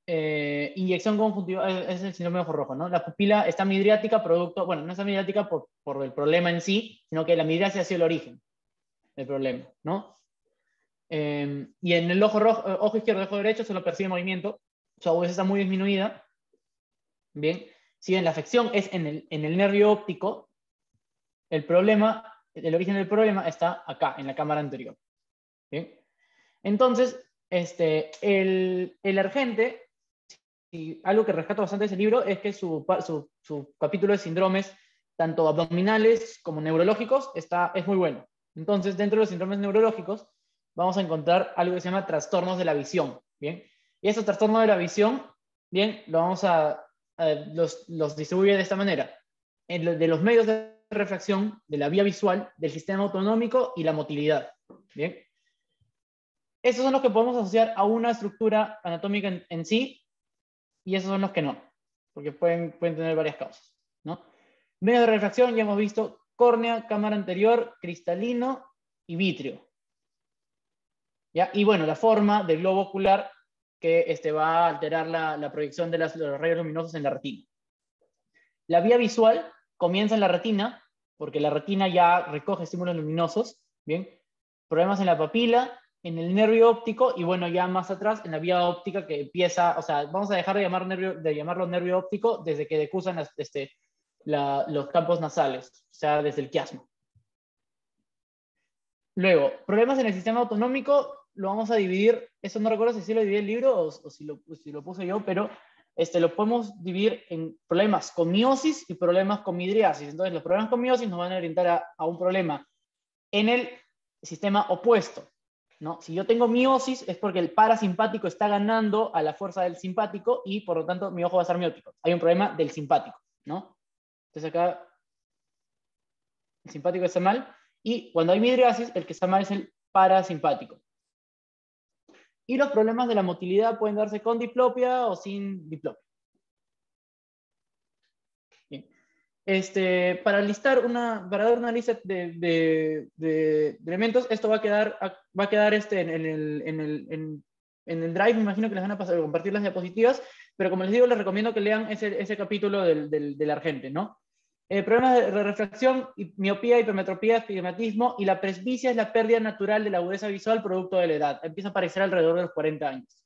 inyección conjuntiva, es el síndrome de ojo rojo, ¿no? La pupila está midriática bueno, no está midriática por el problema en sí, sino que la midriasis ha sido el origen del problema, ¿no? Y en el ojo izquierdo y ojo derecho solo percibe movimiento, su agudeza está muy disminuida. Bien, si bien la afección es en el nervio óptico, el problema el origen del problema está acá, en la cámara anterior. ¿Bien? Entonces, el Argente, y algo que rescato bastante de ese libro es que su capítulo de síndromes, tanto abdominales como neurológicos, es muy bueno. Entonces, dentro de los síndromes neurológicos, vamos a encontrar algo que se llama trastornos de la visión. ¿Bien? Y esos trastornos de la visión, bien, los distribuye de esta manera. De los medios de refracción, de la vía visual, del sistema autonómico y la motilidad. ¿Bien? Esos son los que podemos asociar a una estructura anatómica en sí, y esos son los que no, porque pueden tener varias causas, ¿no? Medios de refracción, ya hemos visto córnea, cámara anterior, cristalino y vítreo. ¿Ya? Y bueno, la forma del globo ocular que va a alterar la proyección de los rayos luminosos en la retina. La vía visual comienza en la retina, porque la retina ya recoge estímulos luminosos, ¿bien? Problemas en la papila, en el nervio óptico, y bueno, ya más atrás, en la vía óptica que empieza, o sea, vamos a dejar de llamarlo nervio óptico desde que decusan los campos nasales, o sea, desde el quiasma. Luego, problemas en el sistema autonómico, lo vamos a dividir, eso no recuerdo si lo dividí el libro o si lo puse yo, pero lo podemos dividir en problemas con miosis y problemas con midriasis. Entonces, los problemas con miosis nos van a orientar a un problema en el sistema opuesto, ¿no? Si yo tengo miosis es porque el parasimpático está ganando a la fuerza del simpático y por lo tanto mi ojo va a ser miótico. Hay un problema del simpático, ¿no? Entonces acá el simpático está mal y cuando hay midriasis el que está mal es el parasimpático. Y los problemas de la motilidad pueden darse con diplopia o sin diplopia. Bien. Para dar una lista de elementos, esto va a quedar en el Drive. Me imagino que les van a compartir las diapositivas, pero como les digo, les recomiendo que lean ese capítulo del Argente, ¿no? Problemas de refracción, miopía, hipermetropía, astigmatismo, y la presbicia es la pérdida natural de la agudeza visual producto de la edad. Empieza a aparecer alrededor de los 40 años.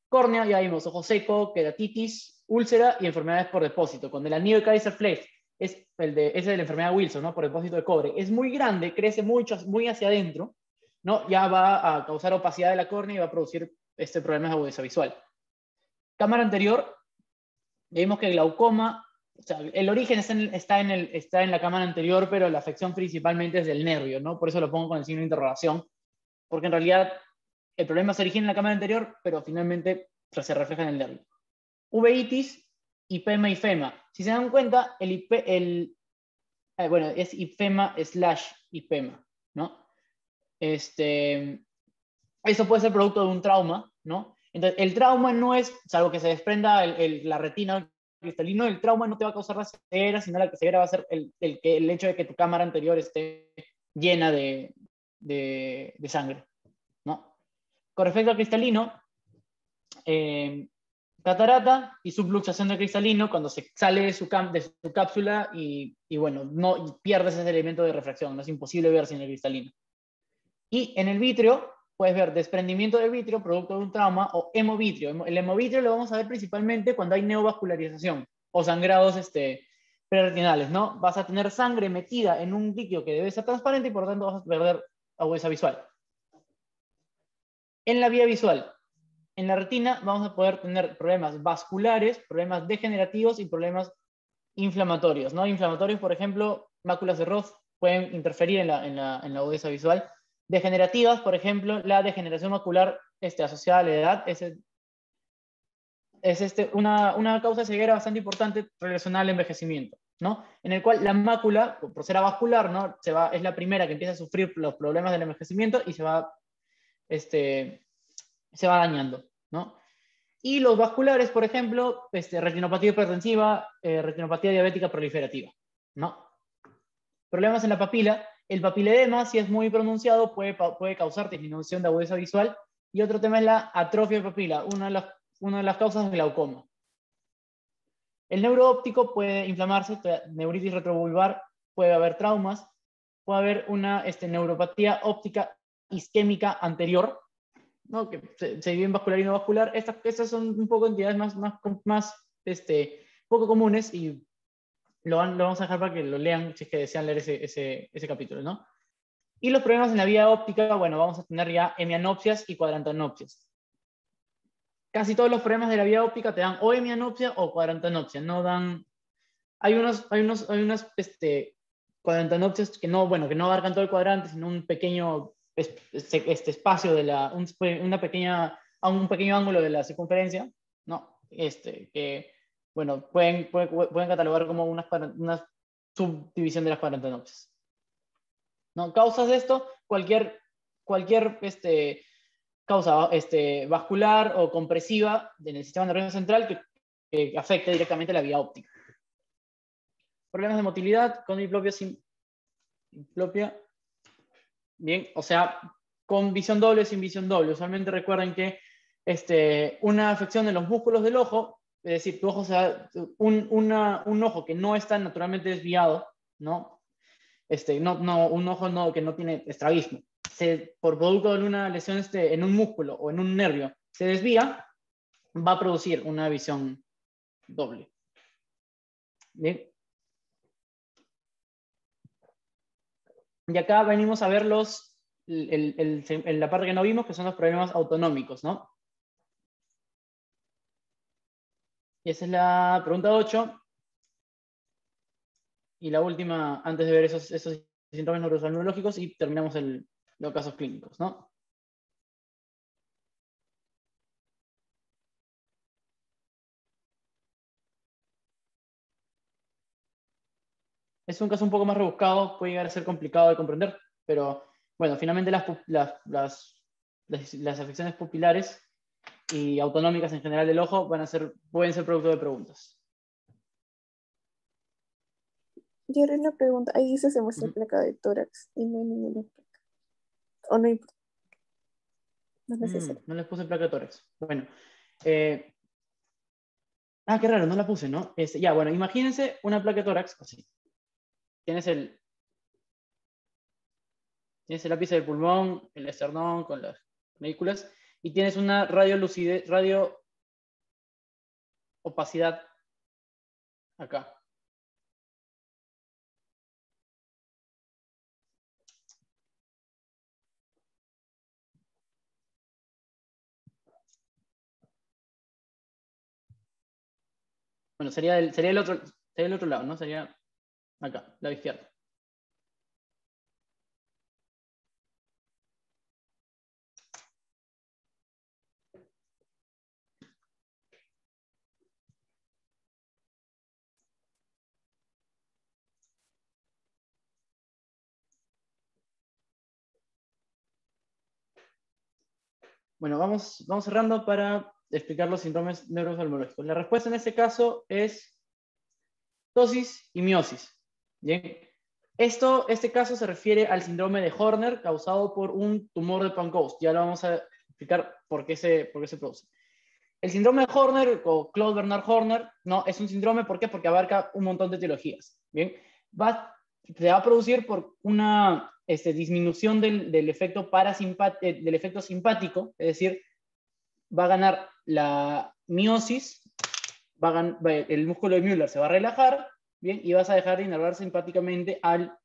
Córnea, ya vimos, ojo seco, queratitis, úlcera y enfermedades por depósito. Cuando el anillo de Kaiser-Flesch es de la enfermedad de Wilson, ¿no? Por depósito de cobre, es muy grande, crece mucho, muy hacia adentro, ¿no? Ya va a causar opacidad de la córnea y va a producir problemas de agudeza visual. Cámara anterior, ya vimos que el glaucoma, o sea, el origen está en la cámara anterior, pero la afección principalmente es del nervio, ¿no? Por eso lo pongo con el signo de interrogación, porque en realidad el problema se origina en la cámara anterior, pero finalmente se refleja en el nervio. Uveitis, IPEMA y FEMA. Si se dan cuenta, bueno, es IFEMA/IPEMA, ¿no? Eso puede ser producto de un trauma, ¿no? Entonces, el trauma no es, salvo que se desprenda la retina o el cristalino, el trauma no te va a causar la ceguera, sino la ceguera va a ser el hecho de que tu cámara anterior esté llena de sangre, ¿no? Con respecto al cristalino, catarata y subluxación del cristalino cuando se sale de su cápsula y bueno, no pierdes ese elemento de refracción, no es imposible ver sin el cristalino. Y en el vítreo puedes ver desprendimiento del vítreo producto de un trauma o hemovitrio. El hemovitrio lo vamos a ver principalmente cuando hay neovascularización o sangrados preretinales, ¿no? Vas a tener sangre metida en un líquido que debe ser transparente y por lo tanto vas a perder agudeza visual. En la vía visual, en la retina vamos a poder tener problemas vasculares, problemas degenerativos y problemas inflamatorios, ¿no? Inflamatorios, por ejemplo, máculas de Roth pueden interferir en la agudeza visual. Degenerativas, por ejemplo, la degeneración macular asociada a la edad es una causa de ceguera bastante importante relacionada al envejecimiento, ¿no? En el cual la mácula, por ser avascular, ¿no? es la primera que empieza a sufrir los problemas del envejecimiento y se va dañando, ¿no? Y los vasculares, por ejemplo, retinopatía hipertensiva, retinopatía diabética proliferativa, ¿no? Problemas en la papila. El papiledema, si es muy pronunciado, puede causar disminución de agudeza visual. Y otro tema es la atrofia de papila, una de las causas del glaucoma. El neuroóptico puede inflamarse, neuritis retrovulvar, puede haber traumas, puede haber una neuropatía óptica isquémica anterior, ¿no? Que se divide en vascular y no vascular. Estas son un poco entidades más poco comunes y lo vamos a dejar para que lo lean si es que desean leer ese capítulo, ¿no? Y los problemas en la vía óptica, bueno, vamos a tener ya hemianopsias y cuadrantanopsias. Casi todos los problemas de la vía óptica te dan o hemianopsia o cuadrantanopsia, no dan... Hay unas cuadrantanopsias que no, bueno, que no abarcan todo el cuadrante, sino un pequeño espacio de un pequeño ángulo de la circunferencia, ¿no? Que, bueno, pueden catalogar como una subdivisión de las cuadrantanopsias. ¿No? Causas de esto, cualquier causa vascular o compresiva en el sistema nervioso central que afecte directamente la vía óptica. Problemas de motilidad con diplopia, sin diplopia. Bien, o sea, con visión doble, sin visión doble. Usualmente recuerden que una afección de los músculos del ojo, es decir, tu ojo un ojo que no está naturalmente desviado, ¿no? Un ojo que no tiene estrabismo, por producto de una lesión en un músculo o en un nervio, se desvía, va a producir una visión doble. Bien. Y acá venimos a ver la parte que no vimos, que son los problemas autonómicos, ¿no? Y esa es la pregunta 8. Y la última, antes de ver esos síntomas neurológicos, y terminamos los casos clínicos, ¿no? Es un caso un poco más rebuscado, puede llegar a ser complicado de comprender, pero bueno, finalmente las afecciones pupilares y autonómicas en general del ojo pueden ser producto de preguntas. Yo haré una pregunta. Ahí dice se muestra placa de tórax y no hay ninguna placa. O no importa. No es necesario. No les puse placa de tórax. Bueno. Qué raro, no la puse, ¿no? Ya, bueno, imagínense una placa de tórax así. Tienes el ápice del pulmón, el esternón con las vehículas, y tienes una radio opacidad acá. Bueno, sería el otro lado, ¿no? Sería acá, lado izquierdo. Bueno, vamos cerrando para explicar los síndromes neurooftalmológicos. La respuesta en este caso es ptosis y miosis. Bien. Este caso se refiere al síndrome de Horner causado por un tumor de Pancoast. Ya lo vamos a explicar por qué se produce. El síndrome de Horner o Claude Bernard Horner no es un síndrome, ¿por qué? Porque abarca un montón de etiologías. Bien, se va a producir por una disminución del efecto simpático, es decir, va a ganar la miosis, el músculo de Müller se va a relajar, bien, y vas a dejar de inervar simpáticamente a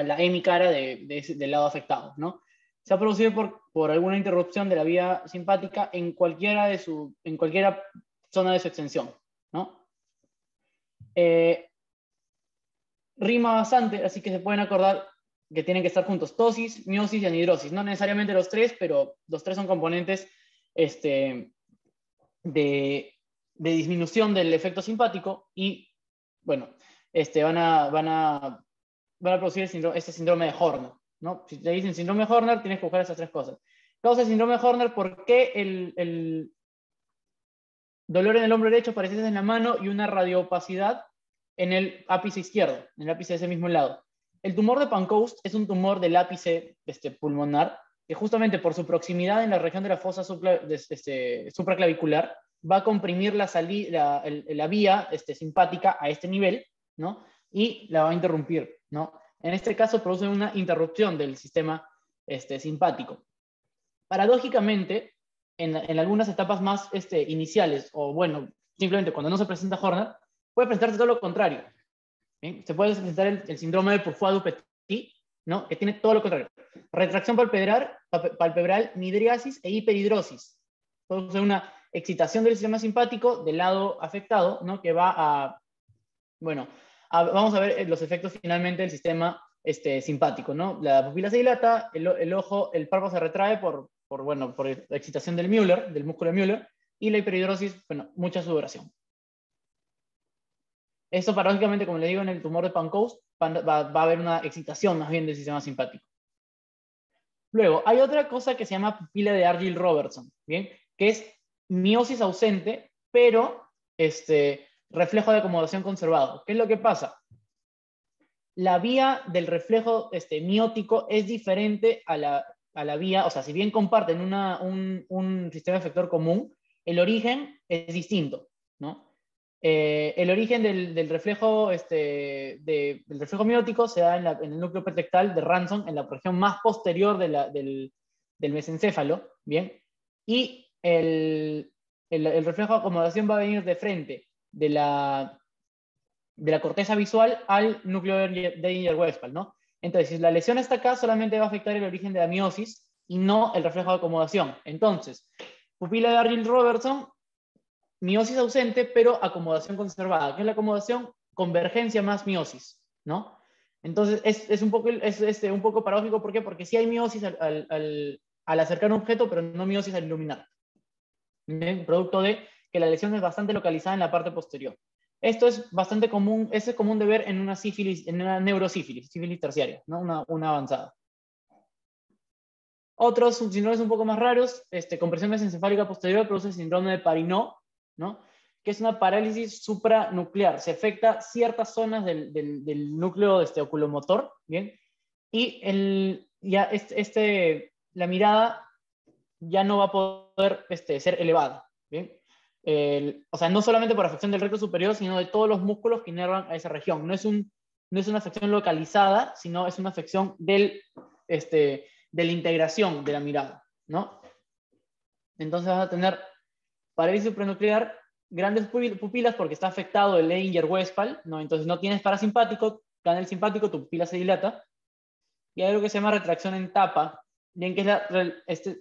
la hemicara del lado afectado, ¿no? Se ha producido por alguna interrupción de la vía simpática en cualquiera zona de su extensión, ¿no? Rima bastante, así que se pueden acordar que tienen que estar juntos: ptosis, miosis y anhidrosis. No necesariamente los tres, pero los tres son componentes de disminución del efecto simpático y, bueno, van a producir este síndrome de Horner, ¿no? Si te dicen síndrome de Horner, tienes que buscar esas tres cosas. Causa el síndrome de Horner porque el dolor en el hombro derecho parece en la mano y una radioopacidad en el ápice izquierdo, en el ápice de ese mismo lado. El tumor de Pancoast es un tumor del ápice pulmonar que justamente por su proximidad en la región de la fosa supraclavicular va a comprimir la vía simpática a este nivel, ¿no? Y la va a interrumpir, ¿no? En este caso produce una interrupción del sistema simpático. Paradójicamente, en algunas etapas más iniciales, o bueno, simplemente cuando no se presenta Horner, puede presentarse todo lo contrario. ¿Bien? Se puede presentar el síndrome de Pourfoy-Dupetit, ¿no? Que tiene todo lo contrario. Retracción palpebral, midriasis e hiperhidrosis. Entonces, una excitación del sistema simpático del lado afectado, ¿no? Que va a, bueno, vamos a ver los efectos finalmente del sistema simpático, ¿no? La pupila se dilata, el ojo, el párpado se retrae por excitación del Müller, del músculo de Müller, y la hiperhidrosis, bueno, mucha sudoración. Esto paradójicamente, como le digo, en el tumor de Pancoast va a haber una excitación más bien del sistema simpático. Luego, hay otra cosa que se llama pupila de Argyll-Robertson, ¿bien? Que es miosis ausente, pero reflejo de acomodación conservado. ¿Qué es lo que pasa? La vía del reflejo miótico es diferente a la vía, o sea, si bien comparten un sistema efector común, el origen es distinto, ¿no? El origen del reflejo, del reflejo miótico se da en el núcleo pretectal de Ransom, en la región más posterior del mesencéfalo, ¿bien? Y el reflejo de acomodación va a venir de frente de la corteza visual al núcleo de Edinger-Westphal, ¿no? Entonces, si la lesión está acá, solamente va a afectar el origen de la miosis y no el reflejo de acomodación. Entonces, pupila de Argyll-Robertson, miosis ausente, pero acomodación conservada. ¿Qué es la acomodación? Convergencia más miosis, ¿no? Entonces, es un poco paradójico. ¿Por qué? Porque sí hay miosis al acercar un objeto, pero no miosis al iluminar. ¿Bien? Producto de que la lesión es bastante localizada en la parte posterior. Esto es bastante común, es común de ver en una sífilis, en una neurosífilis, sífilis terciaria, ¿no? Una avanzada. Otros síndromes un poco más raros, compresión mesencefálica posterior produce síndrome de Parinot, ¿no? Que es una parálisis supranuclear. Se afecta ciertas zonas del núcleo oculomotor, ¿bien? Y la mirada ya no va a poder ser elevada, ¿bien? O sea, no solamente por afección del recto superior, sino de todos los músculos que inervan a esa región. No es una afección localizada, sino es una afección de la integración de la mirada, ¿no? Entonces vas a tener parálisis supranuclear, grandes pupilas porque está afectado el Edinger-Westphal, ¿no? Entonces no tienes parasimpático, gana el simpático, tu pupila se dilata. Y hay algo que se llama retracción en tapa, bien que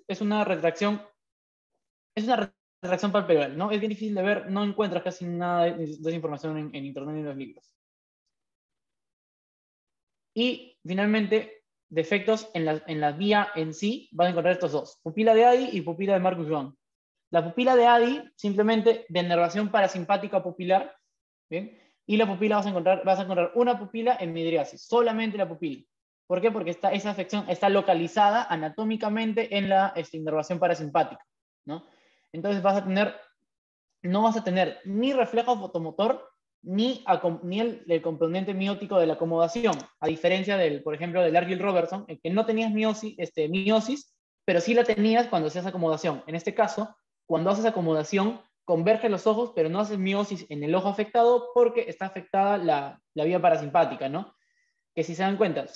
es una retracción palpebral, ¿no? Es bien difícil de ver, no encuentras casi nada de esa información en internet ni en los libros. Y finalmente, defectos en la vía en sí, vas a encontrar estos dos, pupila de Addy y pupila de Marcus Joan. La pupila de Addy, simplemente denervación parasimpática pupilar, ¿bien? Y la pupila vas a encontrar una pupila en midriasis, solamente la pupila. ¿Por qué? Porque esa afección está localizada anatómicamente en la inervación parasimpática, ¿no? Entonces no vas a tener ni reflejo fotomotor ni el componente miótico de la acomodación, a diferencia por ejemplo, del Argyll-Robertson, en que no tenías miosis, pero sí la tenías cuando hacías acomodación. En este caso, cuando haces acomodación, converge los ojos, pero no haces miosis en el ojo afectado porque está afectada la vía parasimpática, ¿no? Que si se dan cuenta,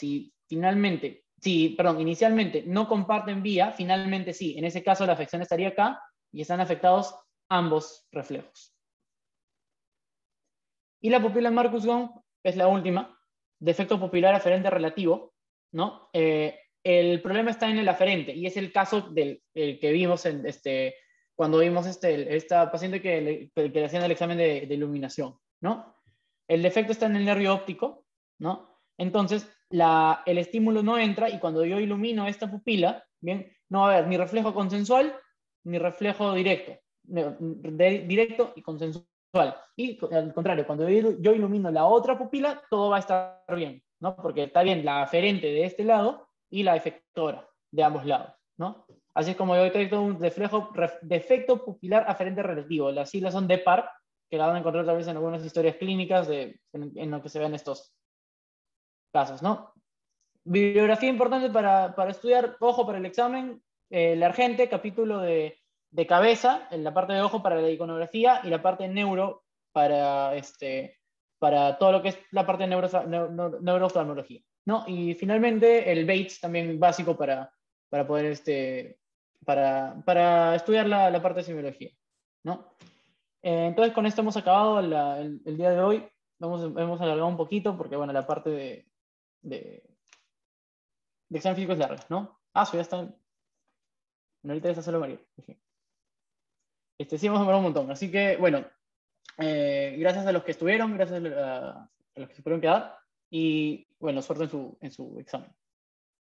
inicialmente no comparten vía, finalmente sí. En ese caso la afección estaría acá y están afectados ambos reflejos. Y la pupila en Marcus Joan es la última, defecto pupilar aferente relativo, ¿no? El problema está en el aferente y es el caso del que vimos cuando vimos esta paciente que le hacían el examen de iluminación, ¿no? El defecto está en el nervio óptico, ¿no? Entonces, el estímulo no entra y cuando yo ilumino esta pupila, ¿bien? No va a haber ni reflejo consensual ni reflejo directo. Directo y consensual. Y al contrario, cuando yo ilumino la otra pupila, todo va a estar bien, ¿no? Porque está bien la aferente de este lado y la efectora de ambos lados, ¿no? Así es como yo detecto un defecto pupilar aferente relativo. Las siglas son DEPAR, que la van a encontrar tal vez en algunas historias clínicas en lo que se ven estos casos, ¿no? Bibliografía importante para estudiar, ojo para el examen, la Argente, capítulo de cabeza, en la parte de ojo para la iconografía y la parte de neuro para todo lo que es la parte de neurooftalmología, ¿no? Y finalmente el Bates también básico para poder para estudiar la parte de semiología, ¿no? Entonces con esto hemos acabado el día de hoy. hemos alargado un poquito porque, bueno, la parte de, de examen físico es larga, ¿no? Ah, sí, ya está. Bueno, ahorita ya está solo María. Sí, hemos demorado un montón. Así que, bueno, gracias a los que estuvieron, gracias a los que se pudieron quedar. Y, bueno, suerte en su examen.